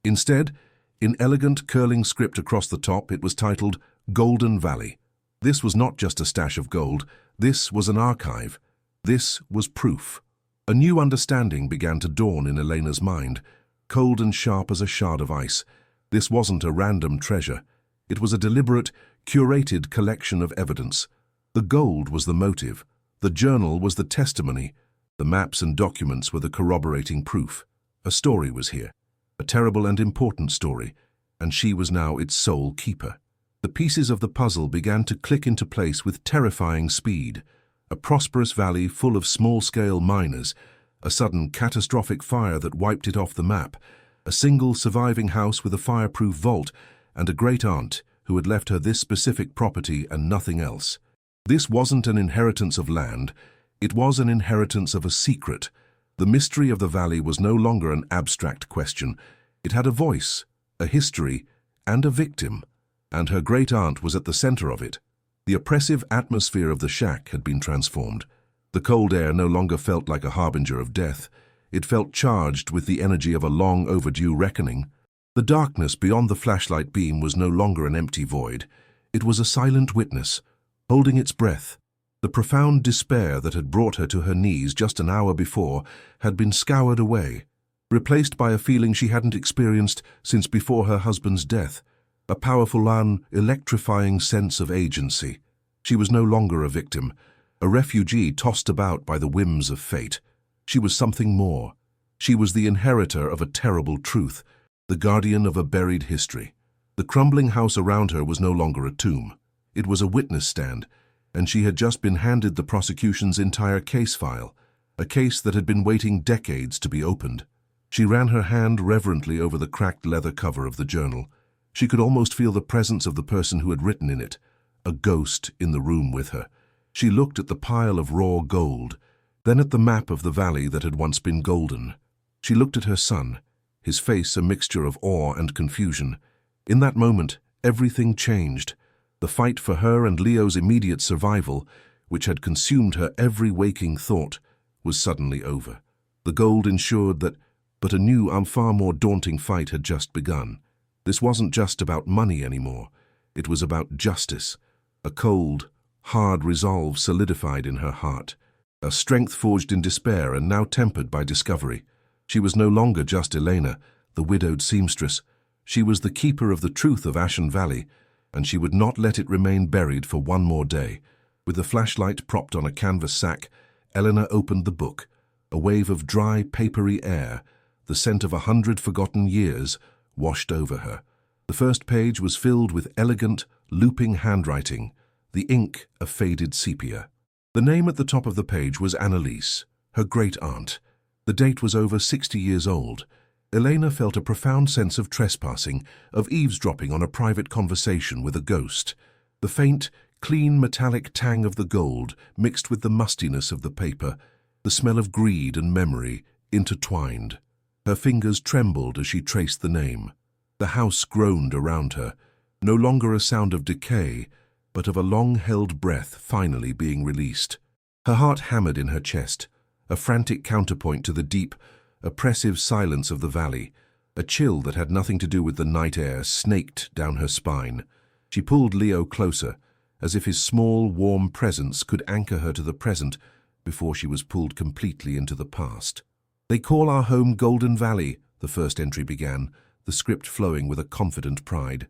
Instead, in elegant, curling script across the top, it was titled Golden Valley. This was not just a stash of gold. This was an archive. This was proof. A new understanding began to dawn in Elena's mind, cold and sharp as a shard of ice. This wasn't a random treasure. It was a deliberate, curated collection of evidence. The gold was the motive. The journal was the testimony. The maps and documents were the corroborating proof. A story was here, a terrible and important story, and she was now its sole keeper. The pieces of the puzzle began to click into place with terrifying speed. A prosperous valley full of small-scale miners, a sudden catastrophic fire that wiped it off the map, a single surviving house with a fireproof vault, and a great-aunt who had left her this specific property and nothing else. This wasn't an inheritance of land, it was an inheritance of a secret. The mystery of the valley was no longer an abstract question. It had a voice, a history, and a victim, and her great-aunt was at the center of it. The oppressive atmosphere of the shack had been transformed. The cold air no longer felt like a harbinger of death. It felt charged with the energy of a long overdue reckoning. The darkness beyond the flashlight beam was no longer an empty void. It was a silent witness, holding its breath. The profound despair that had brought her to her knees just an hour before had been scoured away, replaced by a feeling she hadn't experienced since before her husband's death, a powerful, electrifying sense of agency. She was no longer a victim, a refugee tossed about by the whims of fate. She was something more. She was the inheritor of a terrible truth, the guardian of a buried history. The crumbling house around her was no longer a tomb. It was a witness stand, and she had just been handed the prosecution's entire case file. a case that had been waiting decades to be opened. She ran her hand reverently over the cracked leather cover of the journal. She could almost feel the presence of the person who had written in it, a ghost in the room with her. She looked at the pile of raw gold, then at the map of the valley that had once been golden. She looked at her son, his face a mixture of awe and confusion. In that moment, everything changed. The fight for her and Leo's immediate survival, which had consumed her every waking thought, was suddenly over. The gold ensured that, but a new and far more daunting fight had just begun. This wasn't just about money anymore. It was about justice. A cold, hard resolve solidified in her heart, a strength forged in despair and now tempered by discovery. She was no longer just Elena, the widowed seamstress. She was the keeper of the truth of Ashen Valley, and she would not let it remain buried for one more day. With the flashlight propped on a canvas sack, Eleanor opened the book. A wave of dry, papery air, the scent of 100 forgotten years, washed over her. The first page was filled with elegant, looping handwriting, the ink a faded sepia. The name at the top of the page was Annalise, her great-aunt. The date was over 60 years old. Elena felt a profound sense of trespassing, of eavesdropping on a private conversation with a ghost. The faint, clean metallic tang of the gold mixed with the mustiness of the paper, the smell of greed and memory intertwined. Her fingers trembled as she traced the name. The house groaned around her, no longer a sound of decay, but of a long-held breath finally being released. Her heart hammered in her chest, a frantic counterpoint to the deep, oppressive silence of the valley. A chill that had nothing to do with the night air snaked down her spine. She pulled Leo closer, as if his small, warm presence could anchor her to the present before she was pulled completely into the past. "They call our home Golden Valley," the first entry began, the script flowing with a confident pride.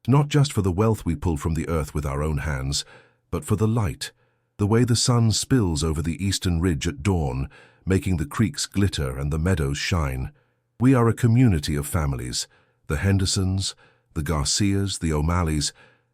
"Not just for the wealth we pulled from the earth with our own hands, but for the light, the way the sun spills over the eastern ridge at dawn, making the creeks glitter and the meadows shine. We are a community of families, the Hendersons, the Garcias, the O'Malleys,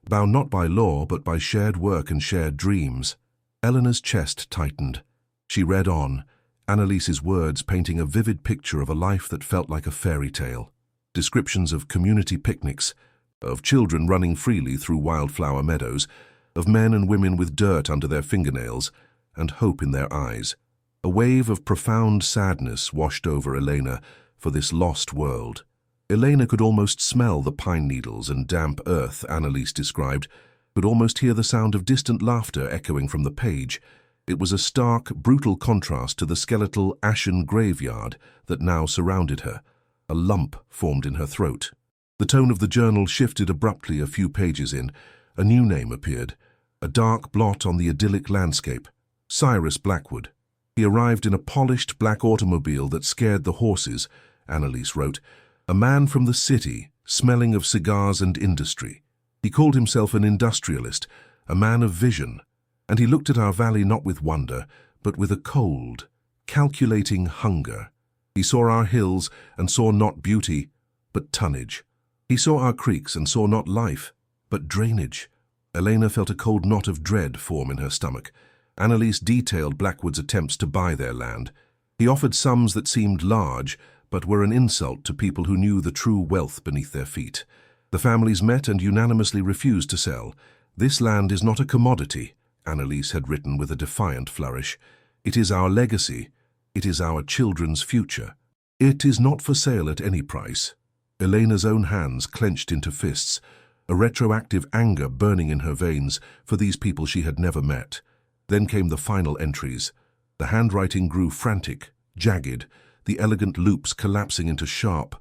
bound not by law but by shared work and shared dreams." Eleanor's chest tightened. She read on, Annalise's words painting a vivid picture of a life that felt like a fairy tale. Descriptions of community picnics, of children running freely through wildflower meadows, of men and women with dirt under their fingernails and hope in their eyes. A wave of profound sadness washed over Elena for this lost world. Elena could almost smell the pine needles and damp earth Annalise described, could almost hear the sound of distant laughter echoing from the page. It was a stark, brutal contrast to the skeletal, ashen graveyard that now surrounded her. A lump formed in her throat. The tone of the journal shifted abruptly a few pages in. A new name appeared, a dark blot on the idyllic landscape. Cyrus Blackwood. He arrived in a polished black automobile that scared the horses, Annalise wrote. A man from the city, smelling of cigars and industry. He called himself an industrialist, a man of vision, and he looked at our valley not with wonder, but with a cold, calculating hunger. He saw our hills and saw not beauty, but tonnage. He saw our creeks and saw not life, but drainage. Elena felt a cold knot of dread form in her stomach. Annalise detailed Blackwood's attempts to buy their land. He offered sums that seemed large, but were an insult to people who knew the true wealth beneath their feet. The families met and unanimously refused to sell. "This land is not a commodity," Annalise had written with a defiant flourish. "It is our legacy. It is our children's future. It is not for sale at any price." Elena's own hands clenched into fists, a retroactive anger burning in her veins for these people she had never met. Then came the final entries. The handwriting grew frantic, jagged, the elegant loops collapsing into sharp,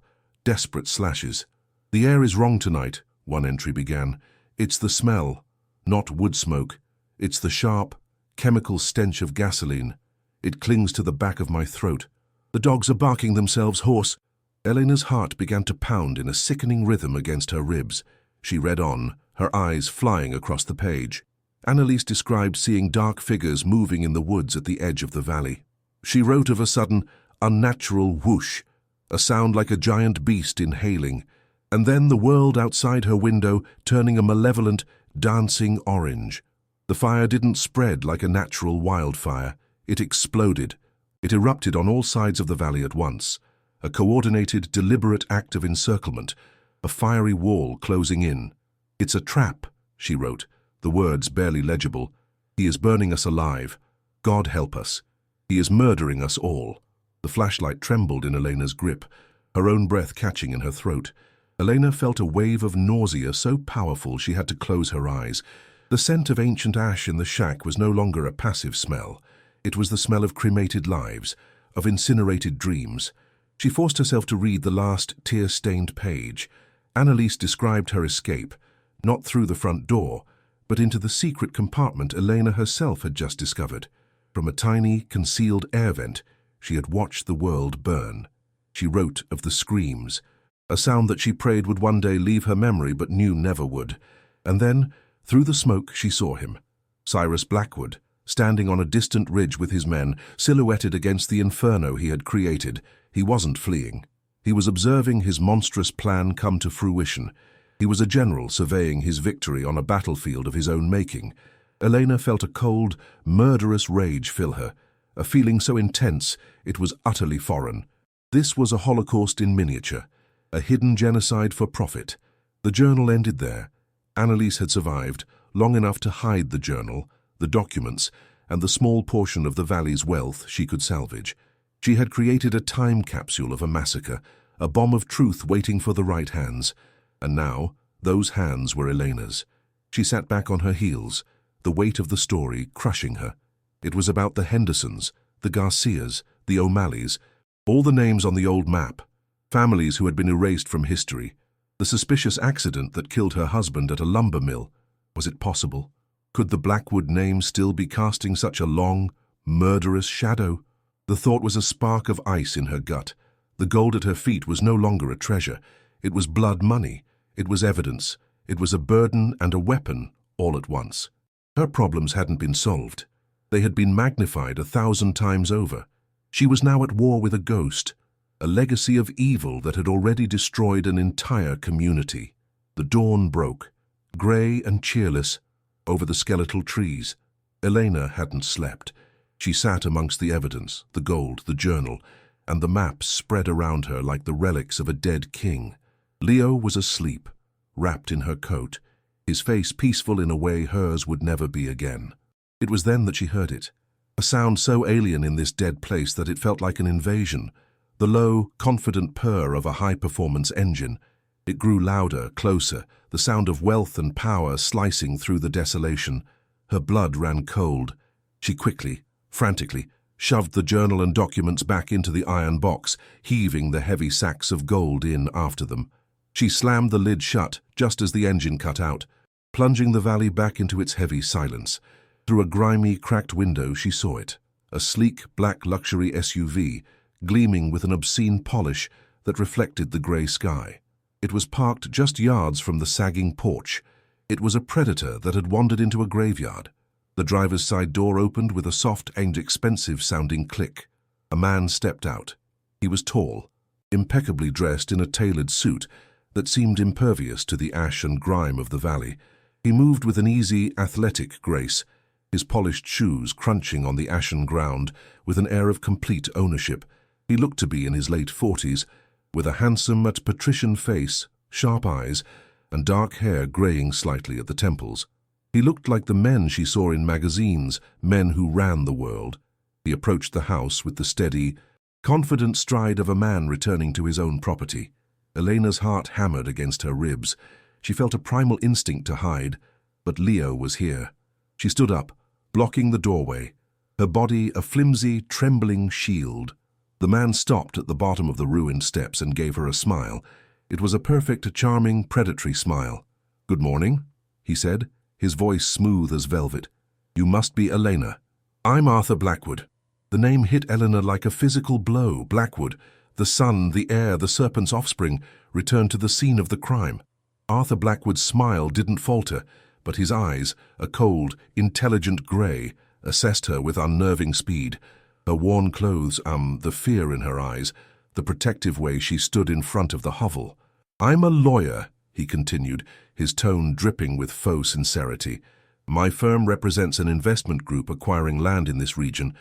desperate slashes. "The air is wrong tonight," one entry began. "It's the smell, not wood smoke. It's the sharp, chemical stench of gasoline. It clings to the back of my throat. The dogs are barking themselves hoarse." Elena's heart began to pound in a sickening rhythm against her ribs. She read on, her eyes flying across the page. Annalise described seeing dark figures moving in the woods at the edge of the valley. She wrote of a sudden, unnatural whoosh, a sound like a giant beast inhaling, and then the world outside her window turning a malevolent, dancing orange. The fire didn't spread like a natural wildfire. It exploded. It erupted on all sides of the valley at once, a coordinated, deliberate act of encirclement, a fiery wall closing in. "It's a trap," she wrote, the words barely legible. "He is burning us alive. God help us. He is murdering us all." The flashlight trembled in Elena's grip, her own breath catching in her throat. Elena felt a wave of nausea so powerful she had to close her eyes. The scent of ancient ash in the shack was no longer a passive smell. It was the smell of cremated lives, of incinerated dreams. She forced herself to read the last tear-stained page. Annalise described her escape, not through the front door, but into the secret compartment Elena herself had just discovered. From a tiny, concealed air vent, she had watched the world burn. She wrote of the screams, a sound that she prayed would one day leave her memory but knew never would. And then, through the smoke, she saw him, Cyrus Blackwood, standing on a distant ridge with his men, silhouetted against the inferno he had created. He wasn't fleeing. He was observing his monstrous plan come to fruition. He was a general surveying his victory on a battlefield of his own making. Elena felt a cold, murderous rage fill her, a feeling so intense it was utterly foreign. This was a Holocaust in miniature, a hidden genocide for profit. The journal ended there. Annalise had survived, long enough to hide the journal, the documents, and the small portion of the valley's wealth she could salvage. She had created a time capsule of a massacre, a bomb of truth waiting for the right hands. And now, those hands were Elena's. She sat back on her heels, the weight of the story crushing her. It was about the Hendersons, the Garcias, the O'Malleys, all the names on the old map, families who had been erased from history. The suspicious accident that killed her husband at a lumber mill. Was it possible? Could the Blackwood name still be casting such a long, murderous shadow? The thought was a spark of ice in her gut. The gold at her feet was no longer a treasure. It was blood money. It was evidence. It was a burden and a weapon, all at once. Her problems hadn't been solved. They had been magnified 1,000 times over. She was now at war with a ghost, a legacy of evil that had already destroyed an entire community. The dawn broke, grey and cheerless, over the skeletal trees. Elena hadn't slept. She sat amongst the evidence, the gold, the journal, and the maps spread around her like the relics of a dead king. Leo was asleep, wrapped in her coat, his face peaceful in a way hers would never be again. It was then that she heard it, a sound so alien in this dead place that it felt like an invasion, the low, confident purr of a high-performance engine. It grew louder, closer, the sound of wealth and power slicing through the desolation. Her blood ran cold. She quickly, frantically, shoved the journal and documents back into the iron box, heaving the heavy sacks of gold in after them. She slammed the lid shut just as the engine cut out, plunging the valley back into its heavy silence. Through a grimy, cracked window she saw it, a sleek, black luxury SUV, gleaming with an obscene polish that reflected the grey sky. It was parked just yards from the sagging porch. It was a predator that had wandered into a graveyard. The driver's side door opened with a soft and expensive-sounding click. A man stepped out. He was tall, impeccably dressed in a tailored suit that seemed impervious to the ash and grime of the valley. He moved with an easy, athletic grace, his polished shoes crunching on the ashen ground with an air of complete ownership. He looked to be in his late 40s, with a handsome but patrician face, sharp eyes, and dark hair graying slightly at the temples. He looked like the men she saw in magazines, men who ran the world. He approached the house with the steady, confident stride of a man returning to his own property. Elena's heart hammered against her ribs. She felt a primal instinct to hide, but Leo was here. She stood up, blocking the doorway, her body a flimsy, trembling shield. The man stopped at the bottom of the ruined steps and gave her a smile. It was a perfect, charming, predatory smile. "Good morning," he said, his voice smooth as velvet. "You must be Elena." "I'm Arthur Blackwood." The name hit Eleanor like a physical blow. Blackwood, the son, the heir, the serpent's offspring, returned to the scene of the crime. Arthur Blackwood's smile didn't falter, but his eyes, a cold, intelligent grey, assessed her with unnerving speed. Her worn clothes, the fear in her eyes, the protective way she stood in front of the hovel. "I'm a lawyer," he continued, his tone dripping with faux sincerity. "My firm represents an investment group acquiring land in this region.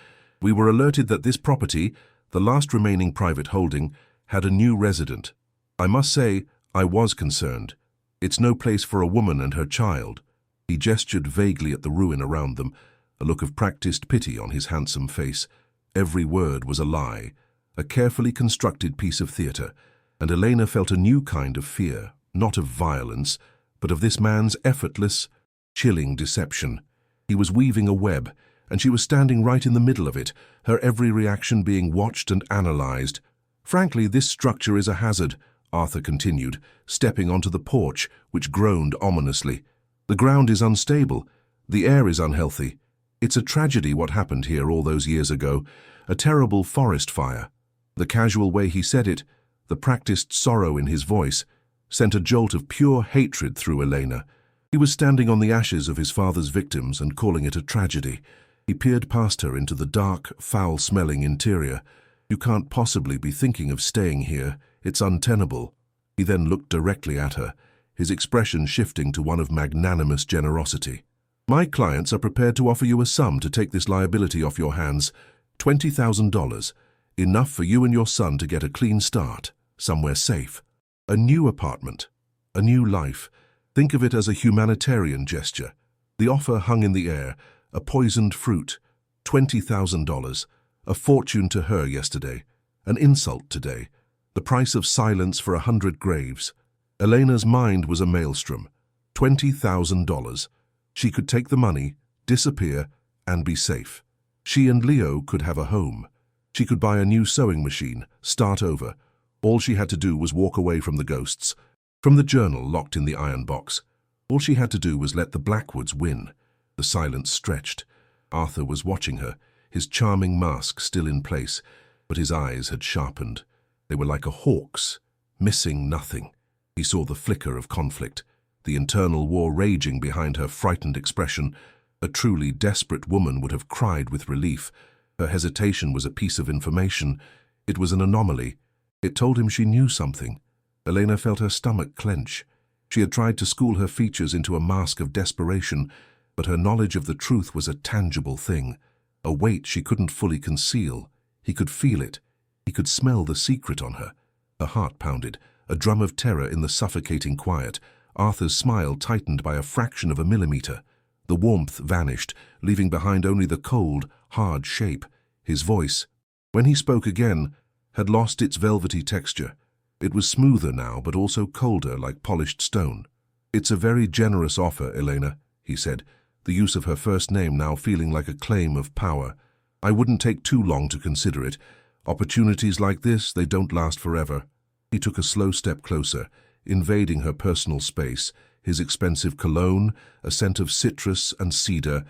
We were alerted that this property, the last remaining private holding, had a new resident. I must say, I was concerned. It's no place for a woman and her child." He gestured vaguely at the ruin around them, a look of practiced pity on his handsome face. Every word was a lie, a carefully constructed piece of theatre, and Elena felt a new kind of fear, not of violence, but of this man's effortless, chilling deception. He was weaving a web, and she was standing right in the middle of it, her every reaction being watched and analyzed. "Frankly, this structure is a hazard," Arthur continued, stepping onto the porch, which groaned ominously. "The ground is unstable. The air is unhealthy. It's a tragedy what happened here all those years ago, a terrible forest fire." The casual way he said it, the practiced sorrow in his voice, sent a jolt of pure hatred through Elena. He was standing on the ashes of his father's victims and calling it a tragedy. He peered past her into the dark, foul-smelling interior. "You can't possibly be thinking of staying here. It's untenable." He then looked directly at her, his expression shifting to one of magnanimous generosity. "My clients are prepared to offer you a sum to take this liability off your hands, $20,000, enough for you and your son to get a clean start, somewhere safe. A new apartment, a new life. Think of it as a humanitarian gesture." The offer hung in the air, a poisoned fruit. $20,000, a fortune to her yesterday, an insult today, the price of silence for 100 graves. Elena's mind was a maelstrom. $20,000. She could take the money, disappear, and be safe. She and Leo could have a home. She could buy a new sewing machine, start over. All she had to do was walk away from the ghosts, from the journal locked in the iron box. All she had to do was let the Blackwoods win. The silence stretched. Arthur was watching her, his charming mask still in place, but his eyes had sharpened. They were like a hawk's, missing nothing. He saw the flicker of conflict, the internal war raging behind her frightened expression. A truly desperate woman would have cried with relief. Her hesitation was a piece of information. It was an anomaly. It told him she knew something. Elena felt her stomach clench. She had tried to school her features into a mask of desperation, but her knowledge of the truth was a tangible thing, a weight she couldn't fully conceal. He could feel it. He could smell the secret on her. Her heart pounded, a drum of terror in the suffocating quiet. Arthur's smile tightened by a fraction of a millimeter. The warmth vanished, leaving behind only the cold, hard shape. His voice, when he spoke again, had lost its velvety texture. It was smoother now, but also colder, like polished stone. "It's a very generous offer, Elena," he said, the use of her first name now feeling like a claim of power. "I wouldn't take too long to consider it. Opportunities like this, they don't last forever." He took a slow step closer, invading her personal space. His expensive cologne, a scent of citrus and cedar,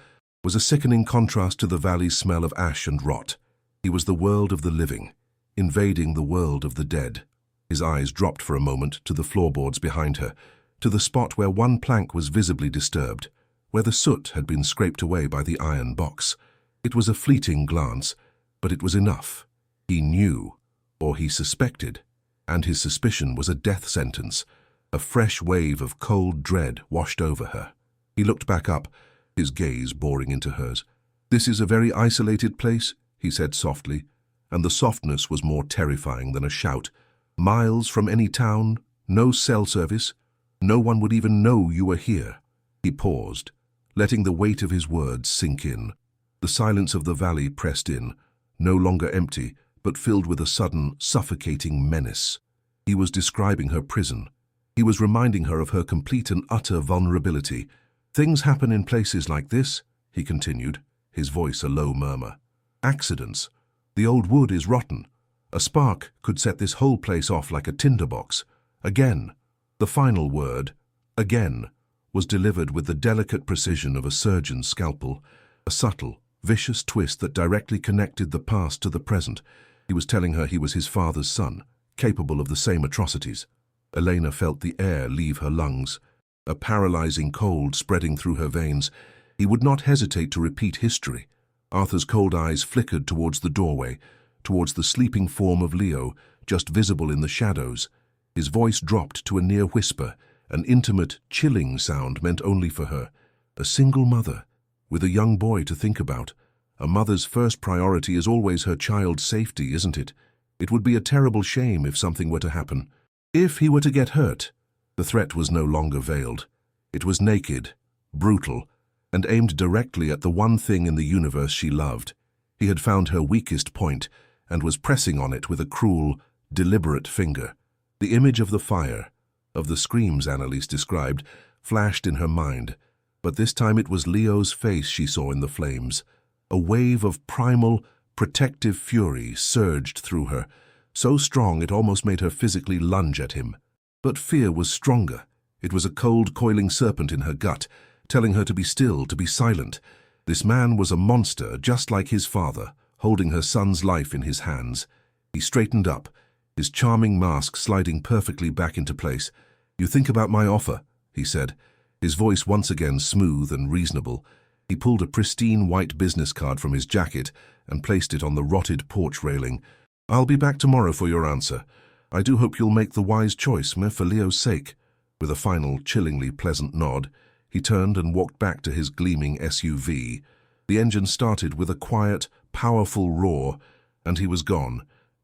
was a sickening contrast to the valley's smell of ash and rot. He was the world of the living, invading the world of the dead. His eyes dropped for a moment to the floorboards behind her, to the spot where one plank was visibly disturbed, where the soot had been scraped away by the iron box. It was a fleeting glance, but it was enough. He knew, or he suspected, and his suspicion was a death sentence. A fresh wave of cold dread washed over her. He looked back up, his gaze boring into hers. "This is a very isolated place," he said softly, and the softness was more terrifying than a shout. "Miles from any town, no cell service. No one would even know you were here." He paused, letting the weight of his words sink in. The silence of the valley pressed in, no longer empty, but filled with a sudden, suffocating menace. He was describing her prison. He was reminding her of her complete and utter vulnerability. "Things happen in places like this," he continued, his voice a low murmur. "Accidents. The old wood is rotten. A spark could set this whole place off like a tinderbox. Again." The final word, "again," was delivered with the delicate precision of a surgeon's scalpel, a subtle, vicious twist that directly connected the past to the present. He was telling her he was his father's son, capable of the same atrocities. Elena felt the air leave her lungs, a paralyzing cold spreading through her veins. He would not hesitate to repeat history. Arthur's cold eyes flickered towards the doorway, towards the sleeping form of Leo, just visible in the shadows. His voice dropped to a near whisper, an intimate, chilling sound meant only for her. A single mother, with a young boy to think about, A mother's first priority is always her child's safety, isn't it? It would be a terrible shame if something were to happen. If he were to get hurt. The threat was no longer veiled. It was naked, brutal, and aimed directly at the one thing in the universe she loved. He had found her weakest point and was pressing on it with a cruel, deliberate finger. The image of the fire, of the screams Annalise described, flashed in her mind, but this time it was Leo's face she saw in the flames. A wave of primal, protective fury surged through her, so strong it almost made her physically lunge at him. But fear was stronger. It was a cold, coiling serpent in her gut, telling her to be still, to be silent. This man was a monster, just like his father, holding her son's life in his hands. He straightened up, his charming mask sliding perfectly back into place. "You think about my offer," he said, his voice once again smooth and reasonable. He pulled a pristine white business card from his jacket and placed it on the rotted porch railing. "I'll be back tomorrow for your answer. I do hope you'll make the wise choice, for Leo's sake." With a final, chillingly pleasant nod, he turned and walked back to his gleaming SUV. The engine started with a quiet, powerful roar, and he was gone,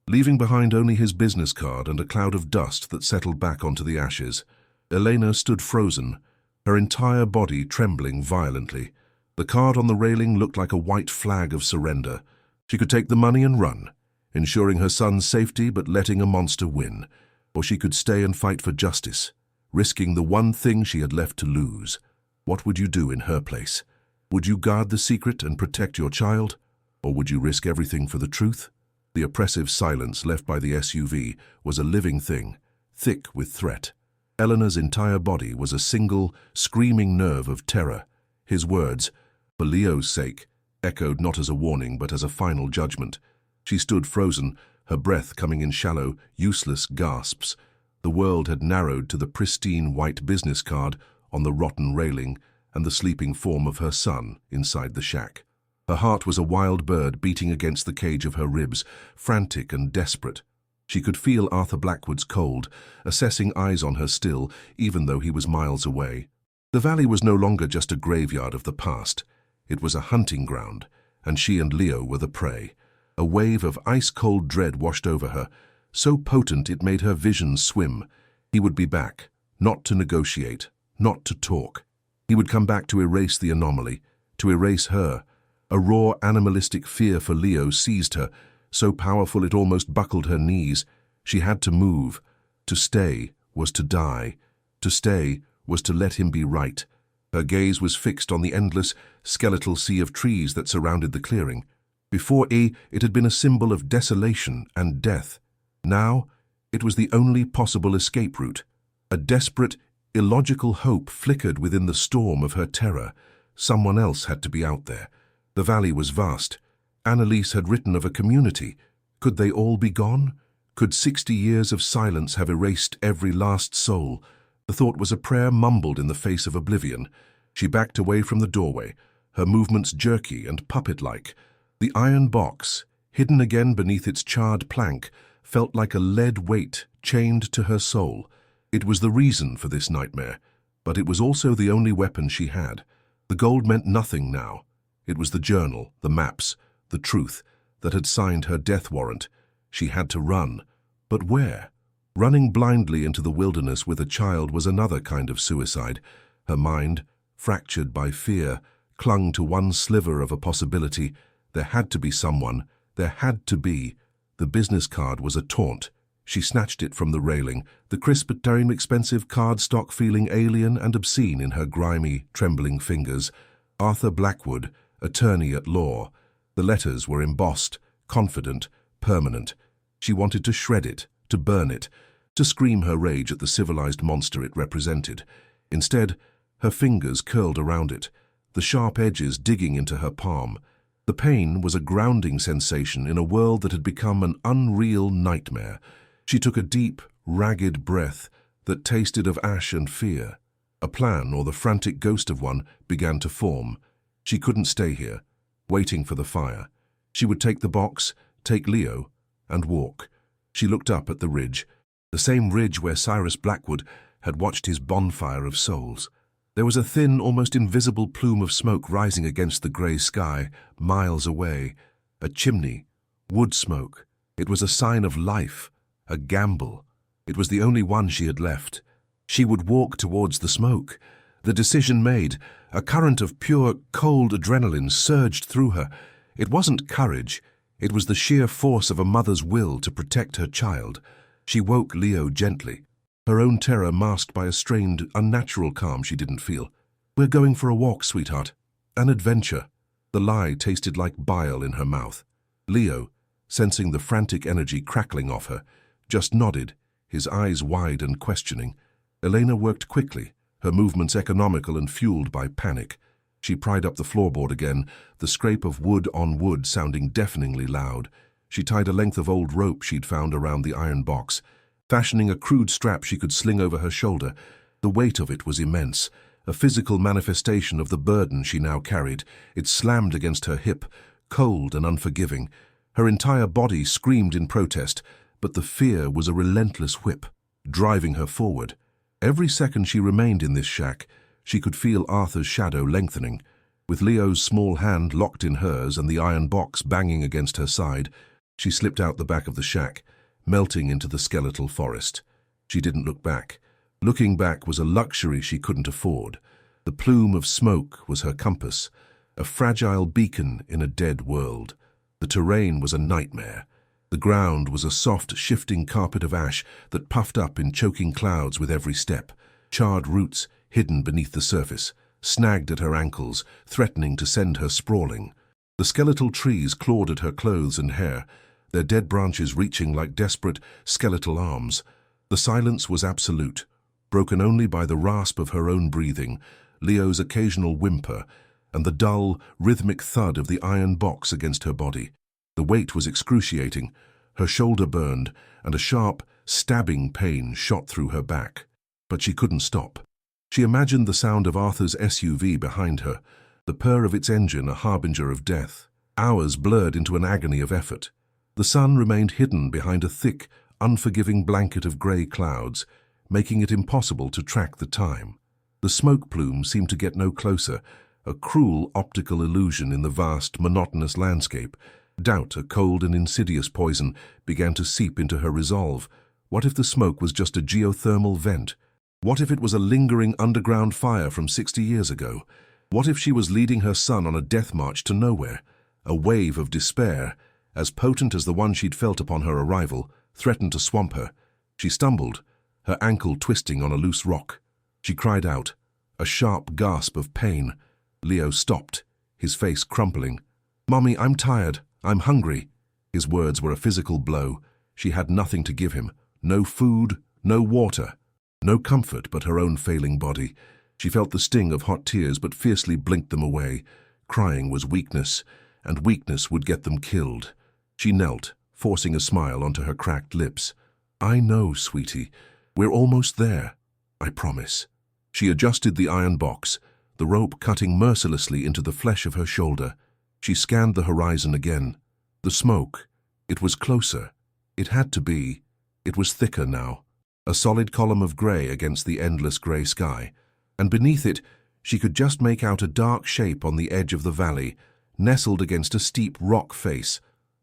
leaving behind only his business card and a cloud of dust that settled back onto the ashes. Elena stood frozen, her entire body trembling violently. The card on the railing looked like a white flag of surrender. She could take the money and run, ensuring her son's safety but letting a monster win. Or she could stay and fight for justice, risking the one thing she had left to lose. What would you do in her place? Would you guard the secret and protect your child? Or would you risk everything for the truth? The oppressive silence left by the SUV was a living thing, thick with threat. Eleanor's entire body was a single, screaming nerve of terror. His words, "For Leo's sake," echoed not as a warning but as a final judgment. She stood frozen, her breath coming in shallow, useless gasps. The world had narrowed to the pristine white business card on the rotten railing and the sleeping form of her son inside the shack. Her heart was a wild bird beating against the cage of her ribs, frantic and desperate. She could feel Arthur Blackwood's cold, assessing eyes on her still, even though he was miles away. The valley was no longer just a graveyard of the past. It was a hunting ground, and she and Leo were the prey. A wave of ice-cold dread washed over her, so potent it made her vision swim. He would be back, not to negotiate, not to talk. He would come back to erase the anomaly, to erase her. A raw, animalistic fear for Leo seized her, so powerful it almost buckled her knees. She had to move. To stay was to die. To stay was to let him be right. Her gaze was fixed on the endless, skeletal sea of trees that surrounded the clearing. Before it had been a symbol of desolation and death. Now, it was the only possible escape route. A desperate, illogical hope flickered within the storm of her terror. Someone else had to be out there. The valley was vast. Annalise had written of a community. Could they all be gone? Could 60 years of silence have erased every last soul? The thought was a prayer mumbled in the face of oblivion. She backed away from the doorway, her movements jerky and puppet-like. The iron box, hidden again beneath its charred plank, felt like a lead weight chained to her soul. It was the reason for this nightmare, but it was also the only weapon she had. The gold meant nothing now. It was the journal, the maps, the truth that had signed her death warrant. She had to run. But where? Running blindly into the wilderness with a child was another kind of suicide. Her mind, fractured by fear, clung to one sliver of a possibility. There had to be someone. There had to be. The business card was a taunt. She snatched it from the railing, the crisp but very expensive cardstock feeling alien and obscene in her grimy, trembling fingers. Arthur Blackwood, attorney at law. The letters were embossed, confident, permanent. She wanted to shred it, to burn it, to scream her rage at the civilized monster it represented. Instead, her fingers curled around it, the sharp edges digging into her palm. The pain was a grounding sensation in a world that had become an unreal nightmare. She took a deep, ragged breath that tasted of ash and fear. A plan, or the frantic ghost of one, began to form. She couldn't stay here, waiting for the fire. She would take the box, take Leo, and walk. She looked up at the ridge, the same ridge where Cyrus Blackwood had watched his bonfire of souls. There was a thin, almost invisible plume of smoke rising against the grey sky, miles away. A chimney, wood smoke. It was a sign of life, a gamble. It was the only one she had left. She would walk towards the smoke. The decision made, a current of pure, cold adrenaline surged through her. It wasn't courage. It was the sheer force of a mother's will to protect her child. She woke Leo gently, her own terror masked by a strained, unnatural calm she didn't feel. "We're going for a walk, sweetheart. An adventure." The lie tasted like bile in her mouth. Leo, sensing the frantic energy crackling off her, just nodded, his eyes wide and questioning. Elena worked quickly, her movements economical and fueled by panic. She pried up the floorboard again, the scrape of wood on wood sounding deafeningly loud. She tied a length of old rope she'd found around the iron box, fashioning a crude strap she could sling over her shoulder. The weight of it was immense, a physical manifestation of the burden she now carried. It slammed against her hip, cold and unforgiving. Her entire body screamed in protest, but the fear was a relentless whip, driving her forward. Every second she remained in this shack, she could feel Arthur's shadow lengthening. With Leo's small hand locked in hers and the iron box banging against her side, she slipped out the back of the shack, melting into the skeletal forest. She didn't look back. Looking back was a luxury she couldn't afford. The plume of smoke was her compass, a fragile beacon in a dead world. The terrain was a nightmare. The ground was a soft, shifting carpet of ash that puffed up in choking clouds with every step. Charred roots, hidden beneath the surface, snagged at her ankles, threatening to send her sprawling. The skeletal trees clawed at her clothes and hair, their dead branches reaching like desperate, skeletal arms. The silence was absolute, broken only by the rasp of her own breathing, Leo's occasional whimper, and the dull, rhythmic thud of the iron box against her body. The weight was excruciating. Her shoulder burned, and a sharp, stabbing pain shot through her back. But she couldn't stop. She imagined the sound of Arthur's SUV behind her, the purr of its engine a harbinger of death. Hours blurred into an agony of effort. The sun remained hidden behind a thick, unforgiving blanket of grey clouds, making it impossible to track the time. The smoke plume seemed to get no closer, a cruel optical illusion in the vast, monotonous landscape. Doubt, a cold and insidious poison, began to seep into her resolve. What if the smoke was just a geothermal vent? What if it was a lingering underground fire from 60 years ago? What if she was leading her son on a death march to nowhere? A wave of despair, as potent as the one she'd felt upon her arrival, threatened to swamp her. She stumbled, her ankle twisting on a loose rock. She cried out, a sharp gasp of pain. Leo stopped, his face crumpling. "Mommy, I'm tired. I'm hungry." His words were a physical blow. She had nothing to give him. No food, no water, no comfort but her own failing body. She felt the sting of hot tears but fiercely blinked them away. Crying was weakness, and weakness would get them killed. She knelt, forcing a smile onto her cracked lips. "I know, sweetie. We're almost there. I promise." She adjusted the iron box, the rope cutting mercilessly into the flesh of her shoulder. She scanned the horizon again. The smoke. It was closer. It had to be. It was thicker now. A solid column of grey against the endless grey sky. And beneath it, she could just make out a dark shape on the edge of the valley, nestled against a steep rock face.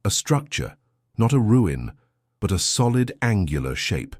A structure, not a ruin, but a solid angular shape.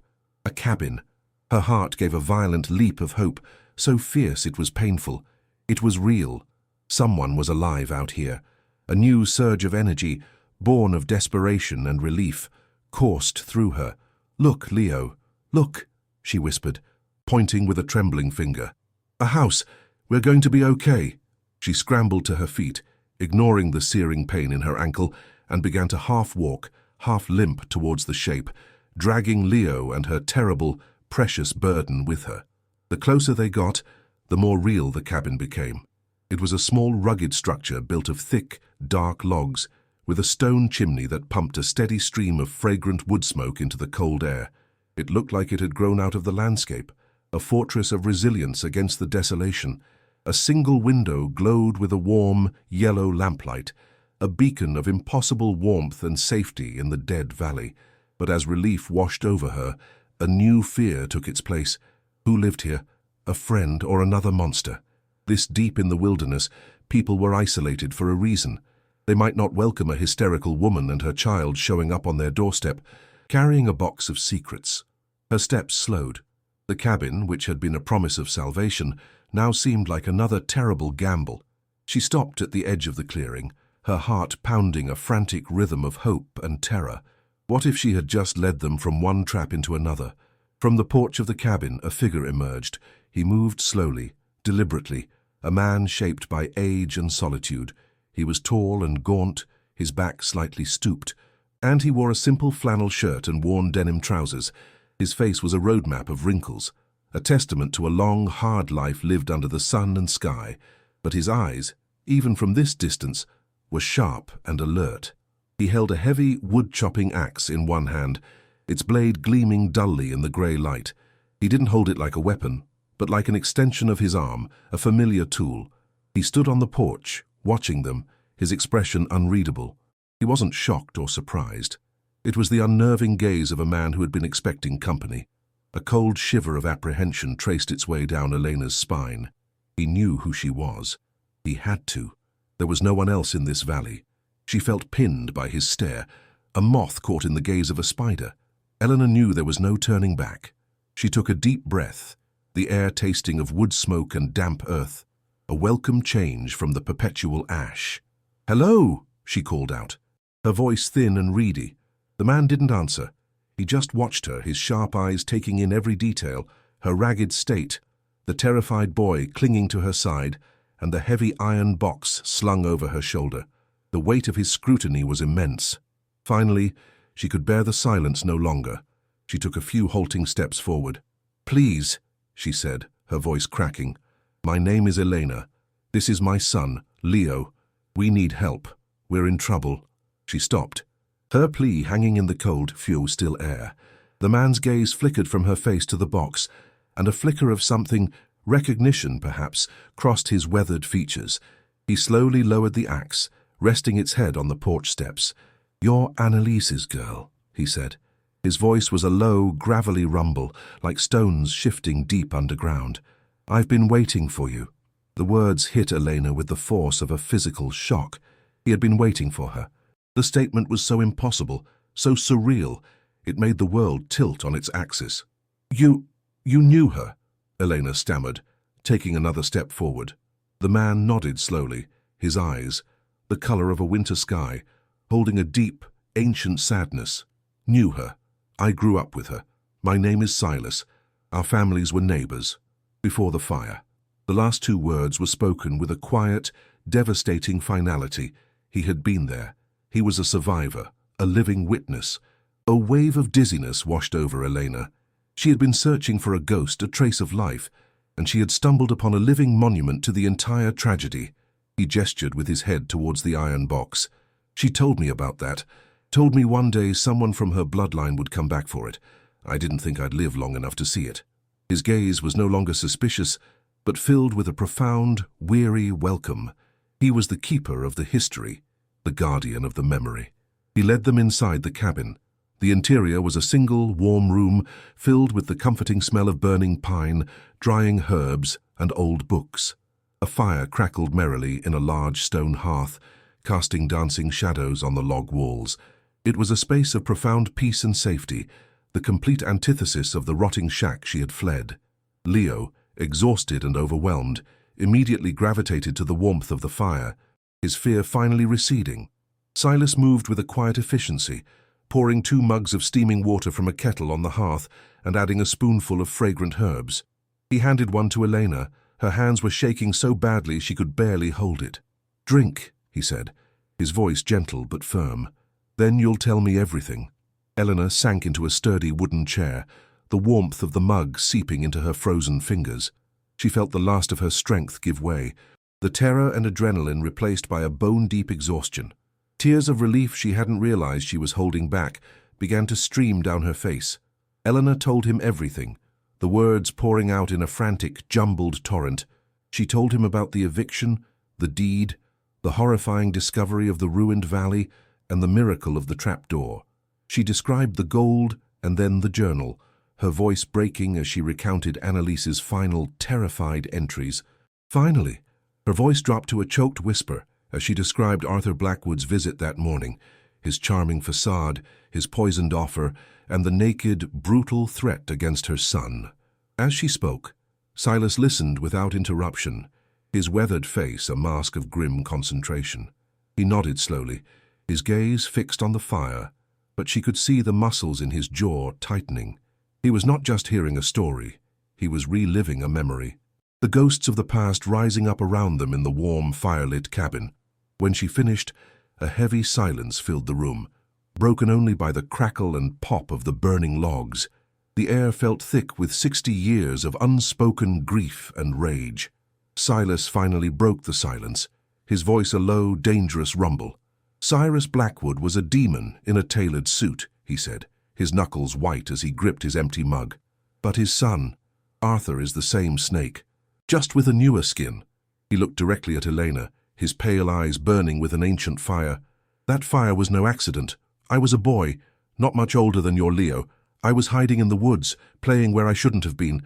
A cabin. Her heart gave a violent leap of hope, so fierce it was painful. It was real. Someone was alive out here. A new surge of energy, born of desperation and relief, coursed through her. "Look, Leo, look," she whispered, pointing with a trembling finger. "A house. We're going to be okay." She scrambled to her feet, ignoring the searing pain in her ankle, and began to half walk, half limp towards the shape, dragging Leo and her terrible, precious burden with her. The closer they got, the more real the cabin became. It was a small, rugged structure built of thick, dark logs, with a stone chimney that pumped a steady stream of fragrant wood smoke into the cold air. It looked like it had grown out of the landscape, a fortress of resilience against the desolation. A single window glowed with a warm, yellow lamplight, a beacon of impossible warmth and safety in the dead valley. But as relief washed over her, a new fear took its place. Who lived here? a friend, or another monster. This deep in the wilderness, people were isolated for a reason. They might not welcome a hysterical woman and her child showing up on their doorstep, carrying a box of secrets. Her steps slowed. The cabin, which had been a promise of salvation, now seemed like another terrible gamble. She stopped at the edge of the clearing, her heart pounding a frantic rhythm of hope and terror. What if she had just led them from one trap into another? From the porch of the cabin, a figure emerged. He moved slowly, deliberately, a man shaped by age and solitude. He was tall and gaunt, his back slightly stooped, and he wore a simple flannel shirt and worn denim trousers. His face was a roadmap of wrinkles, a testament to a long, hard life lived under the sun and sky. But his eyes, even from this distance, were sharp and alert. He held a heavy wood-chopping axe in one hand, its blade gleaming dully in the grey light. He didn't hold it like a weapon, but like an extension of his arm, a familiar tool. He stood on the porch, watching them, his expression unreadable. He wasn't shocked or surprised. It was the unnerving gaze of a man who had been expecting company. A cold shiver of apprehension traced its way down Elena's spine. He knew who she was. He had to. There was no one else in this valley. She felt pinned by his stare, a moth caught in the gaze of a spider. Eleanor knew there was no turning back. She took a deep breath, the air tasting of wood smoke and damp earth, a welcome change from the perpetual ash. "Hello," she called out, her voice thin and reedy. The man didn't answer. He just watched her, his sharp eyes taking in every detail, her ragged state, the terrified boy clinging to her side, and the heavy iron box slung over her shoulder. The weight of his scrutiny was immense. Finally, she could bear the silence no longer. She took a few halting steps forward. "Please," she said, her voice cracking. "My name is Elena. This is my son, Leo. We need help. We're in trouble." She stopped, her plea hanging in the cold, fuel-still air. The man's gaze flickered from her face to the box, and a flicker of something, recognition perhaps, crossed his weathered features. He slowly lowered the axe, resting its head on the porch steps. "You're Annalise's girl," he said. His voice was a low, gravelly rumble, like stones shifting deep underground. "I've been waiting for you." The words hit Elena with the force of a physical shock. He had been waiting for her. The statement was so impossible, so surreal, it made the world tilt on its axis. You knew her," Elena stammered, taking another step forward. The man nodded slowly, his eyes, the color of a winter sky, holding a deep, ancient sadness. "Knew her. I grew up with her. My name is Silas. Our families were neighbors. Before the fire." The last two words were spoken with a quiet, devastating finality. He had been there. He was a survivor, a living witness. A wave of dizziness washed over Elena. She had been searching for a ghost, a trace of life, and she had stumbled upon a living monument to the entire tragedy. He gestured with his head towards the iron box. "She told me about that. Told me one day someone from her bloodline would come back for it. I didn't think I'd live long enough to see it." His gaze was no longer suspicious, but filled with a profound, weary welcome. He was the keeper of the history, the guardian of the memory. He led them inside the cabin. The interior was a single, warm room filled with the comforting smell of burning pine, drying herbs, and old books. A fire crackled merrily in a large stone hearth, casting dancing shadows on the log walls. It was a space of profound peace and safety, the complete antithesis of the rotting shack she had fled. Leo, exhausted and overwhelmed, immediately gravitated to the warmth of the fire, his fear finally receding. Silas moved with a quiet efficiency, pouring 2 mugs of steaming water from a kettle on the hearth and adding a spoonful of fragrant herbs. He handed one to Elena. Her hands were shaking so badly she could barely hold it. "Drink," he said, his voice gentle but firm. "Then you'll tell me everything." Eleanor sank into a sturdy wooden chair, the warmth of the mug seeping into her frozen fingers. She felt the last of her strength give way, the terror and adrenaline replaced by a bone-deep exhaustion. Tears of relief she hadn't realized she was holding back began to stream down her face. Eleanor told him everything, the words pouring out in a frantic, jumbled torrent. She told him about the eviction, the deed, the horrifying discovery of the ruined valley, and the miracle of the trapdoor. She described the gold and then the journal, her voice breaking as she recounted Annalise's final, terrified entries. Finally, her voice dropped to a choked whisper as she described Arthur Blackwood's visit that morning, his charming facade, his poisoned offer, and the naked, brutal threat against her son. As she spoke, Silas listened without interruption, his weathered face a mask of grim concentration. He nodded slowly, his gaze fixed on the fire, but she could see the muscles in his jaw tightening. He was not just hearing a story, he was reliving a memory, the ghosts of the past rising up around them in the warm, firelit cabin. When she finished, a heavy silence filled the room, broken only by the crackle and pop of the burning logs. The air felt thick with 60 years of unspoken grief and rage. Silas finally broke the silence, his voice a low, dangerous rumble. "Cyrus Blackwood was a demon in a tailored suit," he said, his knuckles white as he gripped his empty mug. "But his son, Arthur, is the same snake, just with a newer skin." He looked directly at Elena, his pale eyes burning with an ancient fire. "That fire was no accident. I was a boy, not much older than your Leo. I was hiding in the woods, playing where I shouldn't have been.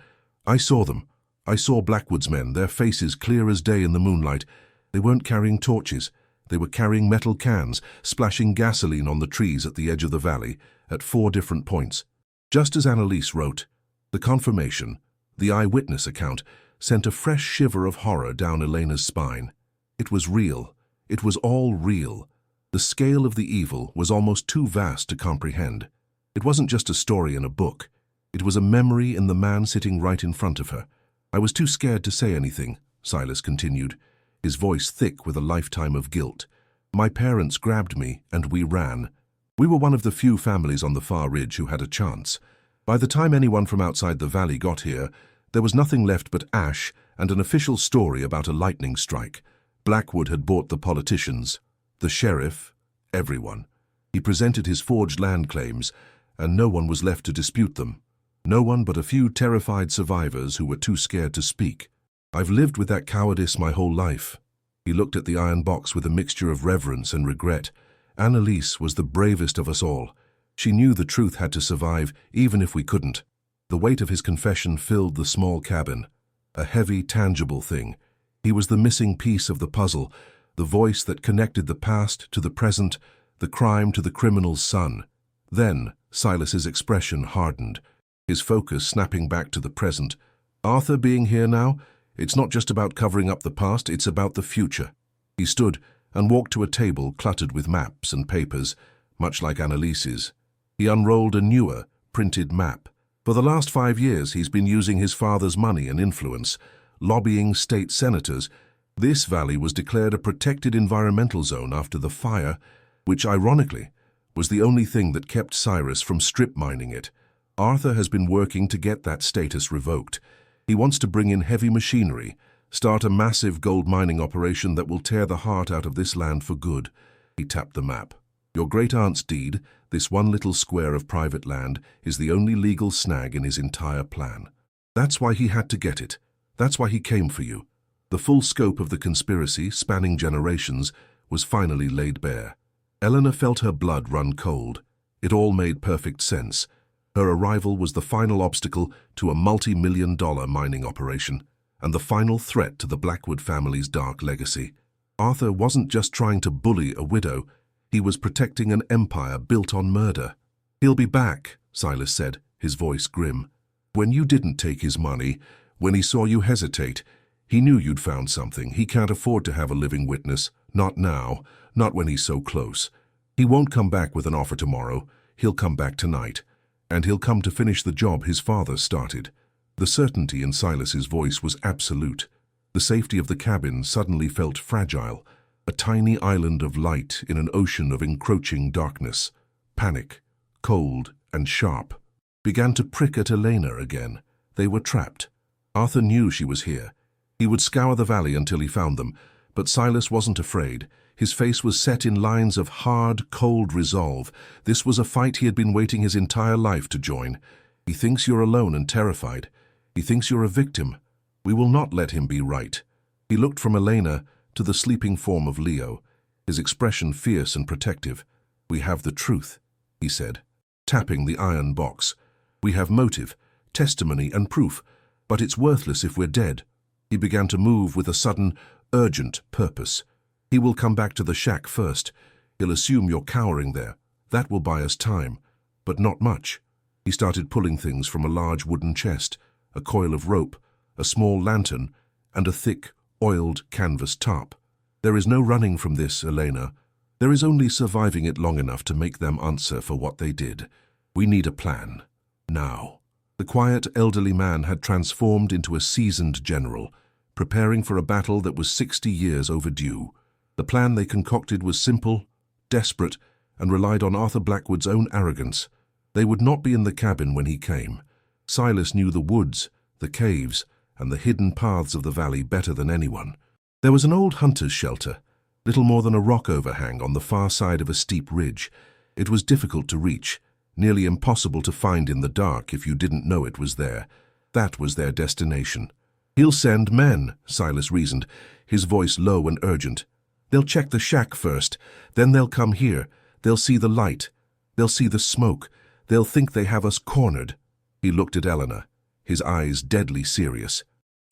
I saw them. I saw Blackwood's men, their faces clear as day in the moonlight. They weren't carrying torches. They were carrying metal cans, splashing gasoline on the trees at the edge of the valley, at 4 different points." Just as Annalise wrote, the confirmation, the eyewitness account, sent a fresh shiver of horror down Elena's spine. It was real. It was all real. The scale of the evil was almost too vast to comprehend. It wasn't just a story in a book. It was a memory in the man sitting right in front of her. "I was too scared to say anything," Silas continued, his voice thick with a lifetime of guilt. "My parents grabbed me, and we ran. We were one of the few families on the far ridge who had a chance. By the time anyone from outside the valley got here, there was nothing left but ash and an official story about a lightning strike. Blackwood had bought the politicians, the sheriff, everyone. He presented his forged land claims, and no one was left to dispute them. No one but a few terrified survivors who were too scared to speak. I've lived with that cowardice my whole life." He looked at the iron box with a mixture of reverence and regret. Annalise was the bravest of us all. She knew the truth had to survive, even if we couldn't. The weight of his confession filled the small cabin, a heavy, tangible thing. He was the missing piece of the puzzle, the voice that connected the past to the present, the crime to the criminal's son. Then Silas's expression hardened, his focus snapping back to the present. "Arthur being here now, it's not just about covering up the past, it's about the future." He stood and walked to a table cluttered with maps and papers, much like Annalise's. He unrolled a newer, printed map. For the last 5 years, he's been using his father's money and influence, lobbying state senators. This valley was declared a protected environmental zone after the fire, which, ironically, was the only thing that kept Cyrus from strip mining it. Arthur has been working to get that status revoked. He wants to bring in heavy machinery, start a massive gold mining operation that will tear the heart out of this land for good. He tapped the map. "Your great-aunt's deed, this one little square of private land, is the only legal snag in his entire plan. That's why he had to get it. That's why he came for you." The full scope of the conspiracy, spanning generations, was finally laid bare. Eleanor felt her blood run cold. It all made perfect sense. Her arrival was the final obstacle to a multi-million-dollar mining operation, and the final threat to the Blackwood family's dark legacy. Arthur wasn't just trying to bully a widow, he was protecting an empire built on murder. "He'll be back," Silas said, his voice grim. "When you didn't take his money, when he saw you hesitate, he knew you'd found something. He can't afford to have a living witness. Not now, not when he's so close. He won't come back with an offer tomorrow. He'll come back tonight. And he'll come to finish the job his father started." The certainty in Silas's voice was absolute. The safety of the cabin suddenly felt fragile, a tiny island of light in an ocean of encroaching darkness. Panic, cold and sharp, began to prick at Elena again. They were trapped. Arthur knew she was here. He would scour the valley until he found them, but Silas wasn't afraid. His face was set in lines of hard, cold resolve. This was a fight he had been waiting his entire life to join. "He thinks you're alone and terrified. He thinks you're a victim. We will not let him be right." He looked from Elena to the sleeping form of Leo, his expression fierce and protective. "We have the truth," he said, tapping the iron box. We have motive, testimony and proof, but it's worthless if we're dead. He began to move with a sudden, urgent purpose. He will come back to the shack first. He'll assume you're cowering there. That will buy us time, but not much. He started pulling things from a large wooden chest, a coil of rope, a small lantern, and a thick, oiled canvas tarp. There is no running from this, Elena. There is only surviving it long enough to make them answer for what they did. We need a plan. Now. The quiet, elderly man had transformed into a seasoned general, preparing for a battle that was 60 years overdue. The plan they concocted was simple, desperate, and relied on Arthur Blackwood's own arrogance. They would not be in the cabin when he came. Silas knew the woods, the caves, and the hidden paths of the valley better than anyone. There was an old hunter's shelter, little more than a rock overhang on the far side of a steep ridge. It was difficult to reach, nearly impossible to find in the dark if you didn't know it was there. That was their destination. He'll send men, Silas reasoned, his voice low and urgent. They'll check the shack first, then they'll come here. They'll see the light. They'll see the smoke. They'll think they have us cornered. He looked at Eleanor, his eyes deadly serious.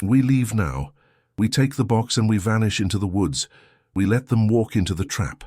We leave now. We take the box and we vanish into the woods. We let them walk into the trap.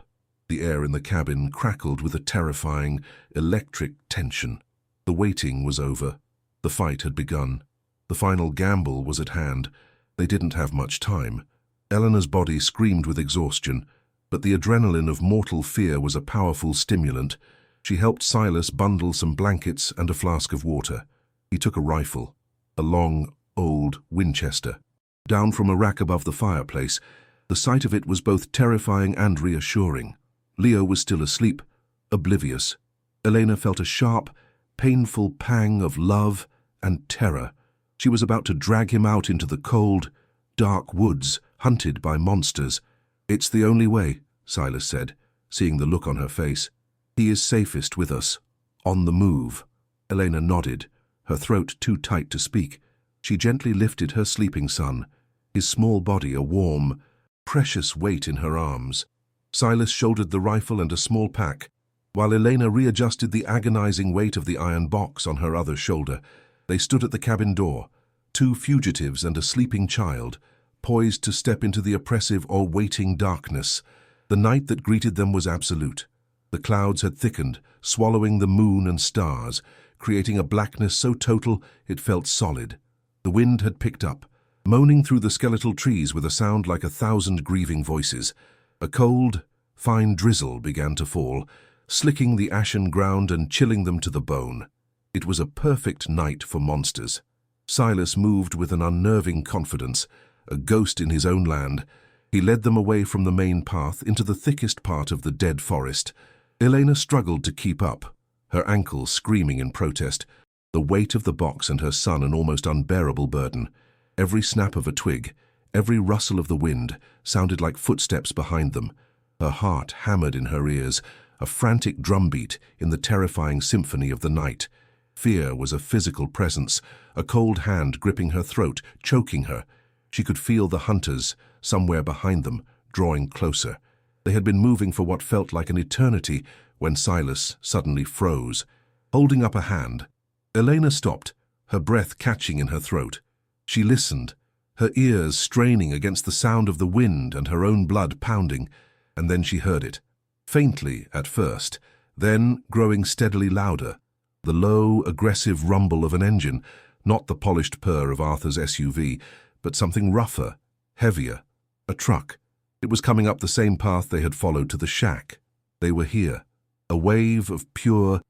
The air in the cabin crackled with a terrifying, electric tension. The waiting was over. The fight had begun. The final gamble was at hand. They didn't have much time. Eleanor's body screamed with exhaustion, but the adrenaline of mortal fear was a powerful stimulant. She helped Silas bundle some blankets and a flask of water. He took a rifle, a long, old Winchester. Down from a rack above the fireplace, the sight of it was both terrifying and reassuring. Leo was still asleep, oblivious. Elena felt a sharp, painful pang of love and terror. She was about to drag him out into the cold, dark woods, hunted by monsters. It's the only way, Silas said, seeing the look on her face. He is safest with us. On the move. Elena nodded, her throat too tight to speak. She gently lifted her sleeping son, his small body a warm, precious weight in her arms. Silas shouldered the rifle and a small pack, while Elena readjusted the agonizing weight of the iron box on her other shoulder. They stood at the cabin door, two fugitives and a sleeping child, poised to step into the oppressive or waiting darkness. The night that greeted them was absolute. The clouds had thickened, swallowing the moon and stars, creating a blackness so total it felt solid. The wind had picked up, moaning through the skeletal trees with a sound like 1,000 grieving voices. A cold, fine drizzle began to fall, slicking the ashen ground and chilling them to the bone. It was a perfect night for monsters. Silas moved with an unnerving confidence, a ghost in his own land. He led them away from the main path into the thickest part of the dead forest. Elena struggled to keep up, her ankles screaming in protest, the weight of the box and her son an almost unbearable burden. Every snap of a twig, every rustle of the wind sounded like footsteps behind them. Her heart hammered in her ears, a frantic drumbeat in the terrifying symphony of the night. Fear was a physical presence, a cold hand gripping her throat, choking her. She could feel the hunters, somewhere behind them, drawing closer. They had been moving for what felt like an eternity when Silas suddenly froze. Holding up a hand, Elena stopped, her breath catching in her throat. She listened, her ears straining against the sound of the wind and her own blood pounding, and then she heard it. Faintly at first, then growing steadily louder. The low, aggressive rumble of an engine, not the polished purr of Arthur's SUV, but something rougher, heavier, a truck. It was coming up the same path they had followed to the shack. They were here. A wave of pure,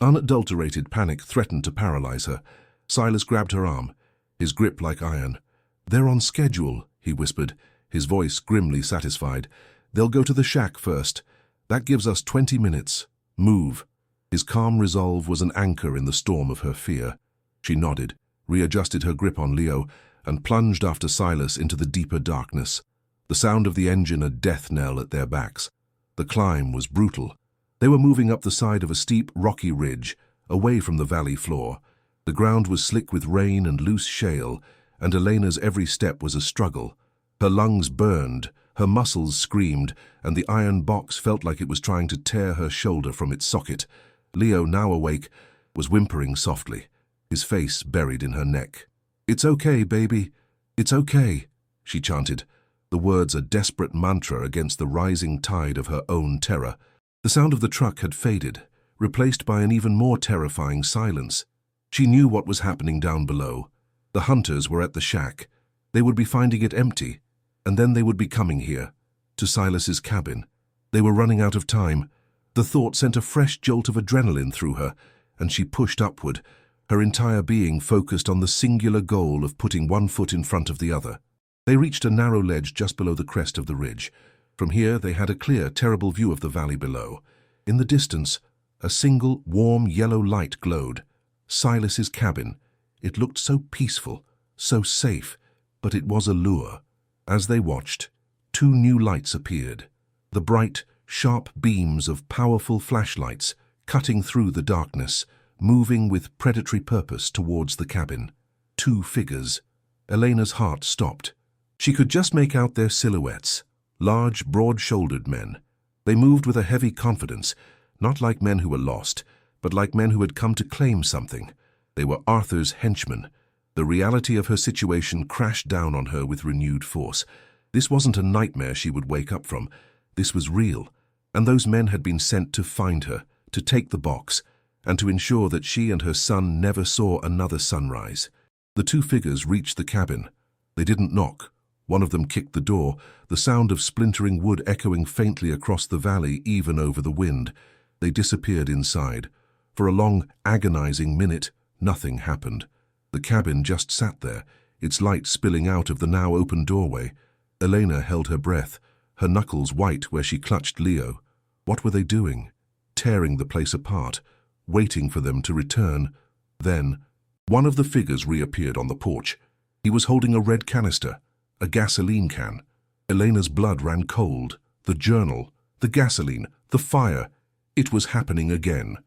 unadulterated panic threatened to paralyze her. Silas grabbed her arm, his grip like iron. "They're on schedule," he whispered, his voice grimly satisfied. "They'll go to the shack first. That gives us 20 minutes. Move." His calm resolve was an anchor in the storm of her fear. She nodded, readjusted her grip on Leo, and plunged after Silas into the deeper darkness. The sound of the engine a death knell at their backs. The climb was brutal. They were moving up the side of a steep, rocky ridge, away from the valley floor. The ground was slick with rain and loose shale, and Elena's every step was a struggle. Her lungs burned, her muscles screamed, and the iron box felt like it was trying to tear her shoulder from its socket. Leo, now awake, was whimpering softly, his face buried in her neck. "It's okay, baby. It's okay," she chanted, the words a desperate mantra against the rising tide of her own terror. The sound of the truck had faded, replaced by an even more terrifying silence. She knew what was happening down below. The hunters were at the shack. They would be finding it empty, and then they would be coming here, to Silas's cabin. They were running out of time. The thought sent a fresh jolt of adrenaline through her, and she pushed upward, her entire being focused on the singular goal of putting one foot in front of the other. They reached a narrow ledge just below the crest of the ridge. From here they had a clear, terrible view of the valley below. In the distance, a single, warm yellow light glowed. Silas's cabin. It looked so peaceful, so safe, but it was a lure. As they watched, two new lights appeared. The bright, sharp beams of powerful flashlights cutting through the darkness, moving with predatory purpose towards the cabin. Two figures. Elena's heart stopped. She could just make out their silhouettes, large, broad-shouldered men. They moved with a heavy confidence, not like men who were lost, but like men who had come to claim something. They were Arthur's henchmen. The reality of her situation crashed down on her with renewed force. This wasn't a nightmare she would wake up from. This was real, and those men had been sent to find her, to take the box, and to ensure that she and her son never saw another sunrise. The two figures reached the cabin. They didn't knock. One of them kicked the door, the sound of splintering wood echoing faintly across the valley even over the wind. They disappeared inside. For a long, agonizing minute, nothing happened. The cabin just sat there, its light spilling out of the now open doorway. Elena held her breath, her knuckles white where she clutched Leo. What were they doing? Tearing the place apart, waiting for them to return. Then, one of the figures reappeared on the porch. He was holding a red canister, a gasoline can. Elena's blood ran cold. The journal, the gasoline, the fire. It was happening again.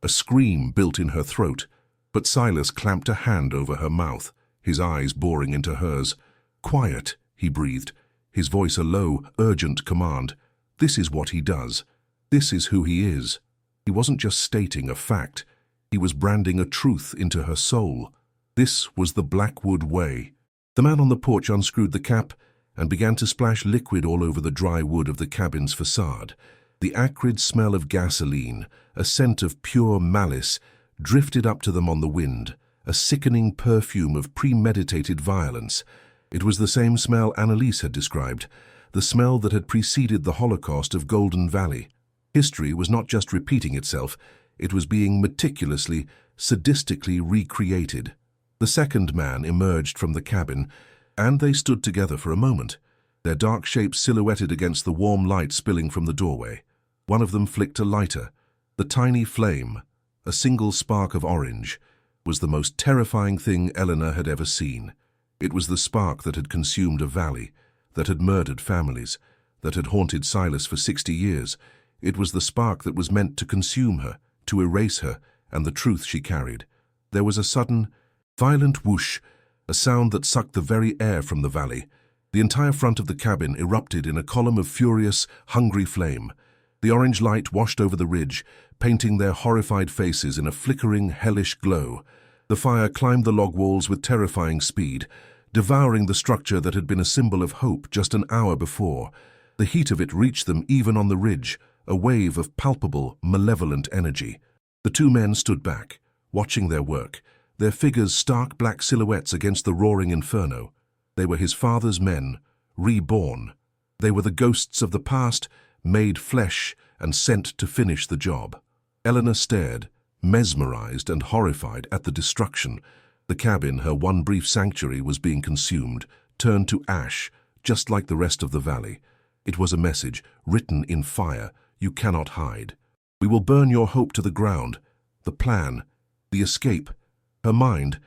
A scream built in her throat, but Silas clamped a hand over her mouth, his eyes boring into hers. "Quiet," he breathed, his voice a low, urgent command. "This is what he does. This is who he is." He wasn't just stating a fact. He was branding a truth into her soul. This was the Blackwood way. The man on the porch unscrewed the cap and began to splash liquid all over the dry wood of the cabin's facade. The acrid smell of gasoline, a scent of pure malice, drifted up to them on the wind, a sickening perfume of premeditated violence. It was the same smell Annalise had described, the smell that had preceded the Holocaust of Golden Valley. History was not just repeating itself, it was being meticulously, sadistically recreated. The second man emerged from the cabin, and they stood together for a moment, their dark shapes silhouetted against the warm light spilling from the doorway. One of them flicked a lighter. The tiny flame, a single spark of orange, was the most terrifying thing Eleanor had ever seen. It was the spark that had consumed a valley, that had murdered families, that had haunted Silas for 60 years. It was the spark that was meant to consume her, to erase her, and the truth she carried. There was a sudden, violent whoosh, a sound that sucked the very air from the valley. The entire front of the cabin erupted in a column of furious, hungry flame. The orange light washed over the ridge, painting their horrified faces in a flickering, hellish glow. The fire climbed the log walls with terrifying speed, devouring the structure that had been a symbol of hope just an hour before. The heat of it reached them even on the ridge, a wave of palpable, malevolent energy. The two men stood back, watching their work, their figures stark black silhouettes against the roaring inferno. They were his father's men, reborn. They were the ghosts of the past, made flesh and sent to finish the job. Eleanor stared, mesmerized and horrified at the destruction. The cabin, her one brief sanctuary, was being consumed, turned to ash, just like the rest of the valley. It was a message, written in fire: "You cannot hide. We will burn your hope to the ground." The plan, the escape. Her mind,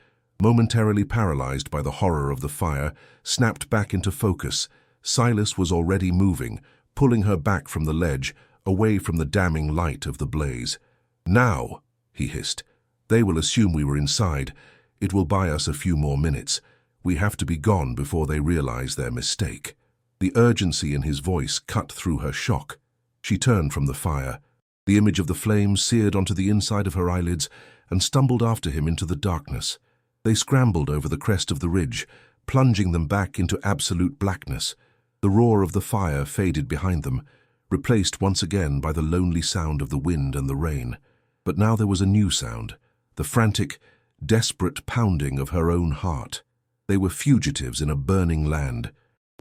momentarily paralyzed by the horror of the fire, snapped back into focus. Silas was already moving, pulling her back from the ledge, away from the damning light of the blaze. "Now," he hissed. "They will assume we were inside. It will buy us a few more minutes. We have to be gone before they realize their mistake." The urgency in his voice cut through her shock. She turned from the fire. The image of the flames seared onto the inside of her eyelids, and stumbled after him into the darkness. They scrambled over the crest of the ridge, plunging them back into absolute blackness. The roar of the fire faded behind them, replaced once again by the lonely sound of the wind and the rain. But now there was a new sound, the frantic, desperate pounding of her own heart. They were fugitives in a burning land,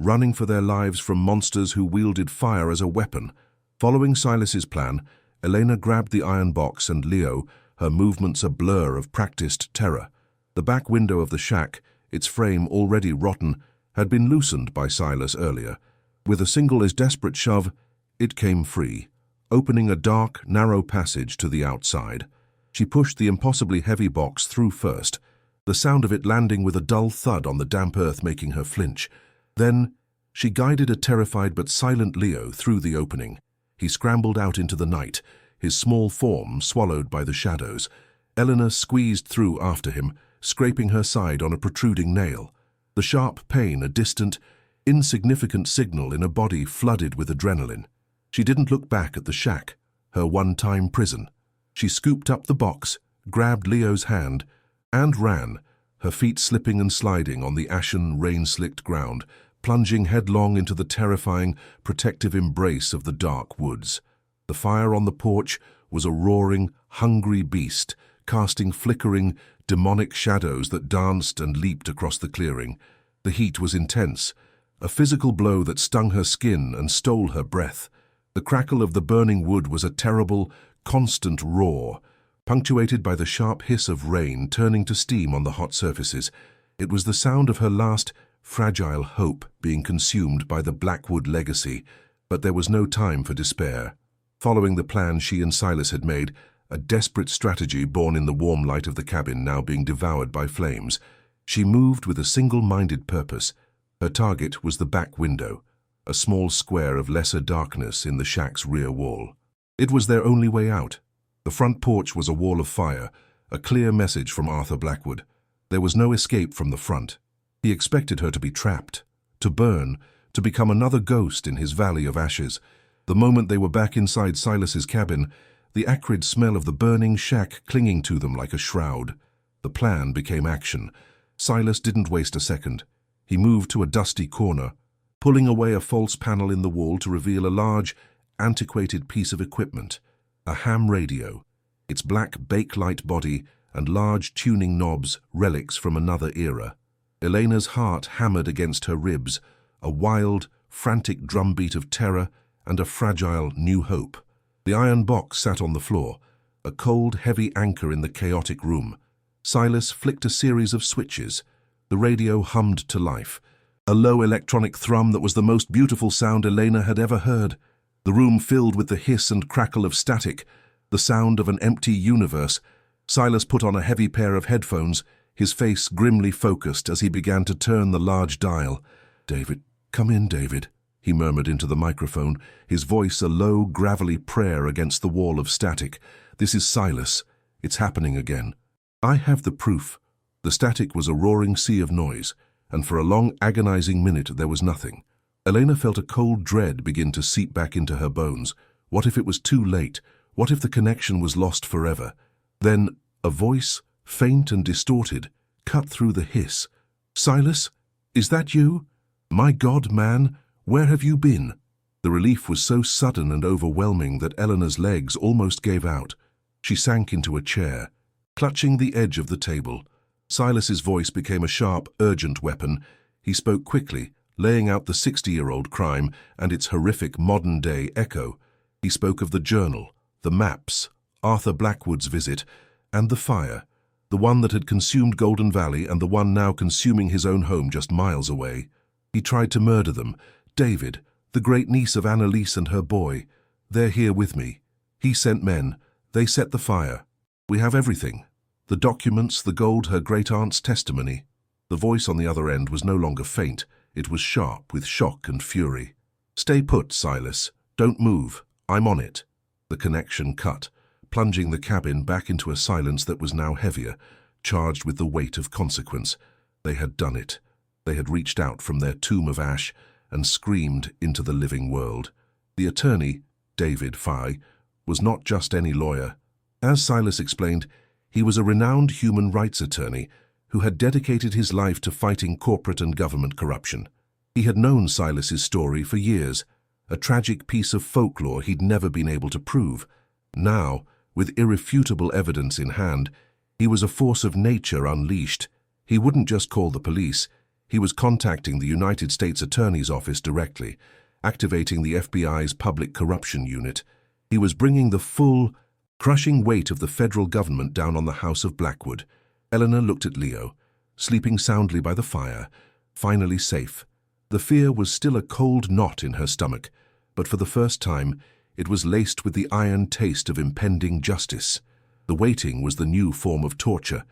running for their lives from monsters who wielded fire as a weapon. Following Silas's plan, Elena grabbed the iron box and Leo, her movements a blur of practiced terror. The back window of the shack, its frame already rotten, had been loosened by Silas earlier. With a single as desperate shove, it came free, opening a dark, narrow passage to the outside. She pushed the impossibly heavy box through first, the sound of it landing with a dull thud on the damp earth making her flinch. Then, she guided a terrified but silent Leo through the opening. He scrambled out into the night, his small form swallowed by the shadows. Eleanor squeezed through after him, scraping her side on a protruding nail. The sharp pain a distant, insignificant signal in a body flooded with adrenaline. She didn't look back at the shack, her one-time prison. She scooped up the box, grabbed Leo's hand, and ran, her feet slipping and sliding on the ashen, rain-slicked ground, plunging headlong into the terrifying, protective embrace of the dark woods. The fire on the porch was a roaring, hungry beast, casting flickering, demonic shadows that danced and leaped across the clearing. The heat was intense, a physical blow that stung her skin and stole her breath. The crackle of the burning wood was a terrible, constant roar, punctuated by the sharp hiss of rain turning to steam on the hot surfaces. It was the sound of her last, fragile hope being consumed by the Blackwood legacy, but there was no time for despair. Following the plan she and Silas had made, a desperate strategy born in the warm light of the cabin now being devoured by flames, she moved with a single-minded purpose. Her target was the back window, a small square of lesser darkness in the shack's rear wall. It was their only way out. The front porch was a wall of fire, a clear message from Arthur Blackwood. There was no escape from the front. He expected her to be trapped, to burn, to become another ghost in his valley of ashes. The moment they were back inside Silas's cabin, the acrid smell of the burning shack clinging to them like a shroud. The plan became action. Silas didn't waste a second. He moved to a dusty corner, pulling away a false panel in the wall to reveal a large, antiquated piece of equipment, a ham radio, its black bakelite body and large tuning knobs relics from another era. Elena's heart hammered against her ribs, a wild, frantic drumbeat of terror and a fragile new hope. The iron box sat on the floor, a cold, heavy anchor in the chaotic room. Silas flicked a series of switches. The radio hummed to life, a low electronic thrum that was the most beautiful sound Elena had ever heard. The room filled with the hiss and crackle of static, the sound of an empty universe. Silas put on a heavy pair of headphones, his face grimly focused as he began to turn the large dial. "David, come in, David," he murmured into the microphone, his voice a low, gravelly prayer against the wall of static. "This is Silas. It's happening again. I have the proof." The static was a roaring sea of noise, and for a long, agonizing minute there was nothing. Elena felt a cold dread begin to seep back into her bones. What if it was too late? What if the connection was lost forever? Then a voice, faint and distorted, cut through the hiss. "Silas, is that you? My God, man, where have you been?" The relief was so sudden and overwhelming that Eleanor's legs almost gave out. She sank into a chair, clutching the edge of the table. Silas's voice became a sharp, urgent weapon. He spoke quickly, laying out the 60-year-old crime and its horrific modern-day echo. He spoke of the journal, the maps, Arthur Blackwood's visit, and the fire, the one that had consumed Golden Valley and the one now consuming his own home just miles away. He tried to murder them. "David, the great niece of Annalise and her boy. They're here with me. He sent men. They set the fire. We have everything. The documents, the gold, her great-aunt's testimony." The voice on the other end was no longer faint. It was sharp with shock and fury. "Stay put, Silas. Don't move. I'm on it." The connection cut, plunging the cabin back into a silence that was now heavier, charged with the weight of consequence. They had done it. They had reached out from their tomb of ash and screamed into the living world. The attorney, David Fye, was not just any lawyer. As Silas explained, He was a renowned human rights attorney who had dedicated his life to fighting corporate and government corruption. He had known Silas's story for years, a tragic piece of folklore he'd never been able to prove. Now, with irrefutable evidence in hand, he was a force of nature unleashed. He wouldn't just call the police. He was contacting the United States Attorney's Office directly, activating the FBI's Public Corruption Unit. He was bringing the full, crushing weight of the federal government down on the House of Blackwood. Eleanor looked at Leo, sleeping soundly by the fire, finally safe. The fear was still a cold knot in her stomach, but for the first time, it was laced with the iron taste of impending justice. The waiting was the new form of torture.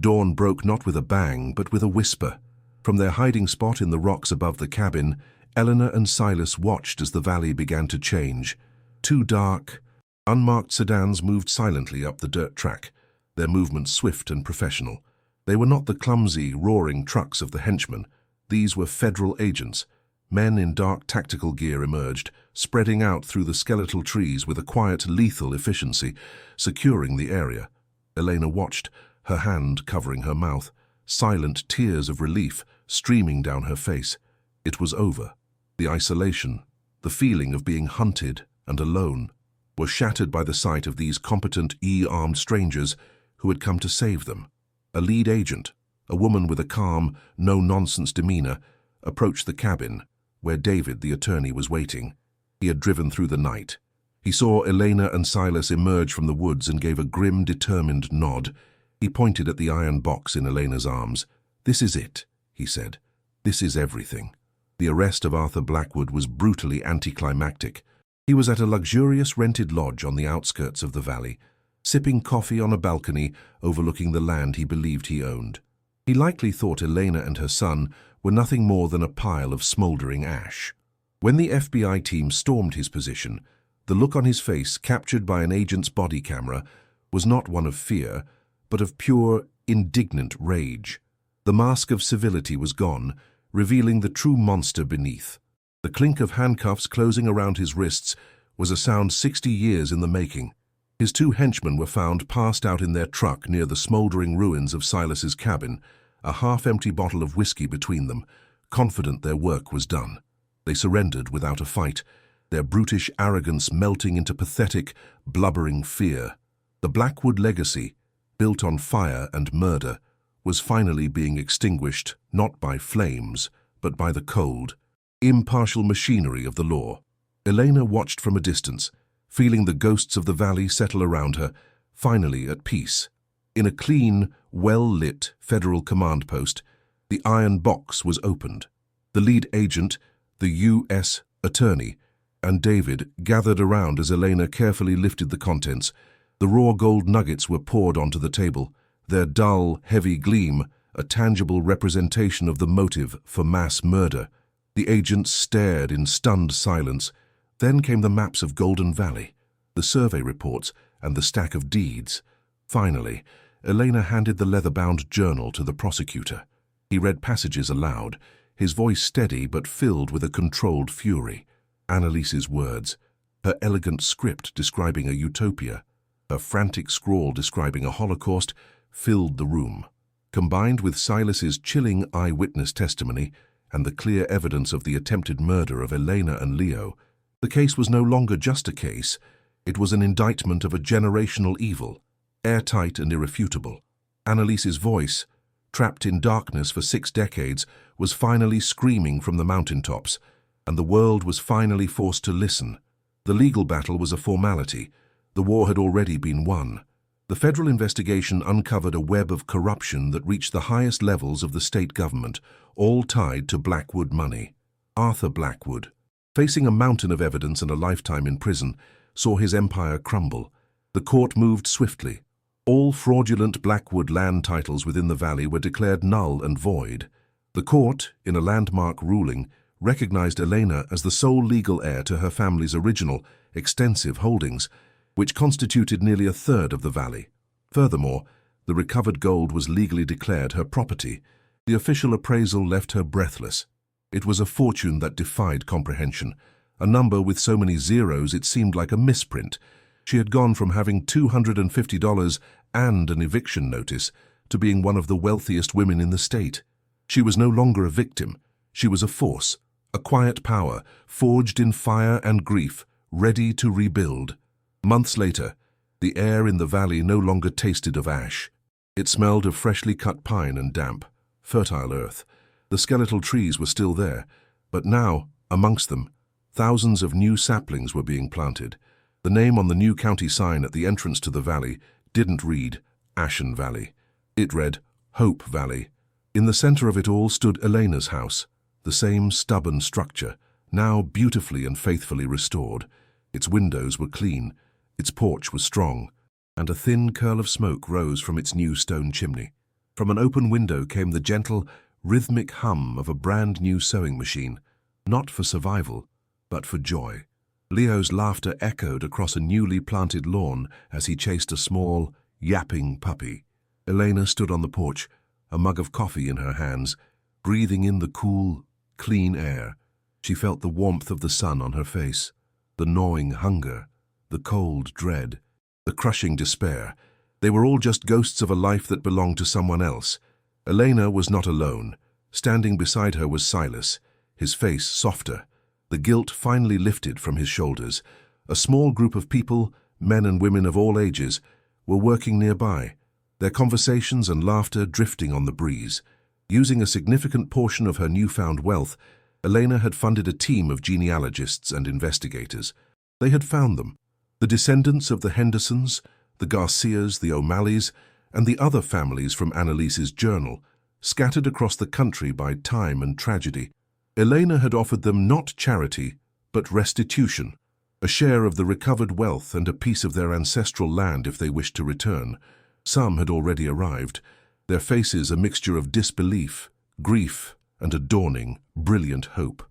Dawn broke not with a bang, but with a whisper. From their hiding spot in the rocks above the cabin, Eleanor and Silas watched as the valley began to change. Two dark, unmarked sedans moved silently up the dirt track, their movements swift and professional. They were not the clumsy, roaring trucks of the henchmen. These were federal agents. Men in dark tactical gear emerged, spreading out through the skeletal trees with a quiet, lethal efficiency, securing the area. Elena watched, her hand covering her mouth, silent tears of relief streaming down her face. It was over. The isolation, the feeling of being hunted and alone, were shattered by the sight of these competent, armed strangers who had come to save them. A lead agent, a woman with a calm, no-nonsense demeanor, approached the cabin, where David, the attorney, was waiting. He had driven through the night. He saw Elena and Silas emerge from the woods and gave a grim, determined nod. He pointed at the iron box in Elena's arms. "This is it," he said. "This is everything." The arrest of Arthur Blackwood was brutally anticlimactic. He was at a luxurious rented lodge on the outskirts of the valley, sipping coffee on a balcony overlooking the land he believed he owned. He likely thought Elena and her son were nothing more than a pile of smoldering ash. When the FBI team stormed his position, the look on his face, captured by an agent's body camera, was not one of fear, but of pure, indignant rage. The mask of civility was gone, revealing the true monster beneath. The clink of handcuffs closing around his wrists was a sound 60 years in the making. His two henchmen were found passed out in their truck near the smoldering ruins of Silas's cabin, a half-empty bottle of whiskey between them, confident their work was done. They surrendered without a fight, their brutish arrogance melting into pathetic, blubbering fear. The Blackwood legacy, built on fire and murder, was finally being extinguished not by flames, but by the cold, impartial machinery of the law. Elena watched from a distance, feeling the ghosts of the valley settle around her, finally at peace. In a clean, well-lit federal command post, the iron box was opened. The lead agent, the U.S. attorney, and David gathered around as Elena carefully lifted the contents. The raw gold nuggets were poured onto the table, their dull, heavy gleam a tangible representation of the motive for mass murder. The agents stared in stunned silence. Then came the maps of Golden Valley, the survey reports, and the stack of deeds. Finally, Elena handed the leather-bound journal to the prosecutor. He read passages aloud, his voice steady but filled with a controlled fury. Annalise's words, her elegant script describing a utopia, her frantic scrawl describing a Holocaust, filled the room. Combined with Silas's chilling eyewitness testimony and the clear evidence of the attempted murder of Elena and Leo, the case was no longer just a case. It was an indictment of a generational evil, airtight and irrefutable. Annalise's voice, trapped in darkness for 6 decades, was finally screaming from the mountaintops, and the world was finally forced to listen. The legal battle was a formality. The war had already been won. The federal investigation uncovered a web of corruption that reached the highest levels of the state government, all tied to Blackwood money. Arthur Blackwood, facing a mountain of evidence and a lifetime in prison, saw his empire crumble. The court moved swiftly. All fraudulent Blackwood land titles within the valley were declared null and void. The court, in a landmark ruling, recognized Elena as the sole legal heir to her family's original, extensive holdings, which constituted nearly a third of the valley. Furthermore, the recovered gold was legally declared her property. The official appraisal left her breathless. It was a fortune that defied comprehension, a number with so many zeros it seemed like a misprint. She had gone from having $250 and an eviction notice to being one of the wealthiest women in the state. She was no longer a victim. She was a force, a quiet power, forged in fire and grief, ready to rebuild. Months later, the air in the valley no longer tasted of ash. It smelled of freshly cut pine and damp, fertile earth. The skeletal trees were still there, but now, amongst them, thousands of new saplings were being planted. The name on the new county sign at the entrance to the valley didn't read Ashen Valley. It read Hope Valley. In the center of it all stood Elena's house, the same stubborn structure, now beautifully and faithfully restored. Its windows were clean, its porch was strong, and a thin curl of smoke rose from its new stone chimney. From an open window came the gentle, rhythmic hum of a brand-new sewing machine, not for survival, but for joy. Leo's laughter echoed across a newly planted lawn as he chased a small, yapping puppy. Elena stood on the porch, a mug of coffee in her hands, breathing in the cool, clean air. She felt the warmth of the sun on her face, the gnawing hunger, the cold dread, the crushing despair. They were all just ghosts of a life that belonged to someone else. Elena was not alone. Standing beside her was Silas, his face softer, the guilt finally lifted from his shoulders. A small group of people, men and women of all ages, were working nearby, their conversations and laughter drifting on the breeze. Using a significant portion of her newfound wealth, Elena had funded a team of genealogists and investigators. They had found them, the descendants of the Hendersons, the Garcias, the O'Malleys, and the other families from Annalise's journal, scattered across the country by time and tragedy. Elena had offered them not charity, but restitution, a share of the recovered wealth and a piece of their ancestral land if they wished to return. Some had already arrived, their faces a mixture of disbelief, grief, and a dawning, brilliant hope.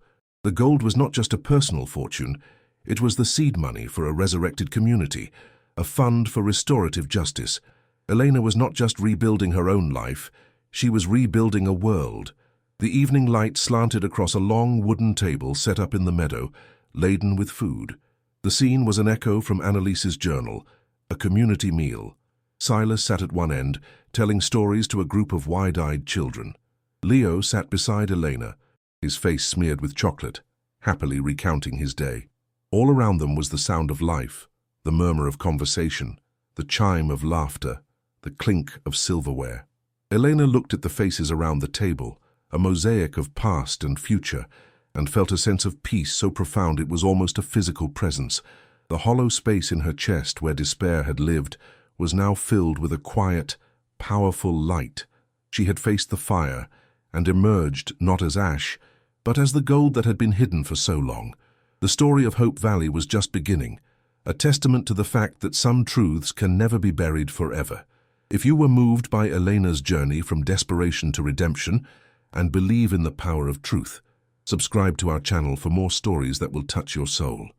The gold was not just a personal fortune, it was the seed money for a resurrected community, a fund for restorative justice. Elena was not just rebuilding her own life, she was rebuilding a world. The evening light slanted across a long wooden table set up in the meadow, laden with food. The scene was an echo from Annalise's journal, a community meal. Silas sat at one end, telling stories to a group of wide-eyed children. Leo sat beside Elena, his face smeared with chocolate, happily recounting his day. All around them was the sound of life, the murmur of conversation, the chime of laughter, the clink of silverware. Elena looked at the faces around the table, a mosaic of past and future, and felt a sense of peace so profound it was almost a physical presence. The hollow space in her chest where despair had lived was now filled with a quiet, powerful light. She had faced the fire and emerged not as ash, but as the gold that had been hidden for so long. The story of Hope Valley was just beginning, a testament to the fact that some truths can never be buried forever. If you were moved by Elena's journey from desperation to redemption and believe in the power of truth, subscribe to our channel for more stories that will touch your soul.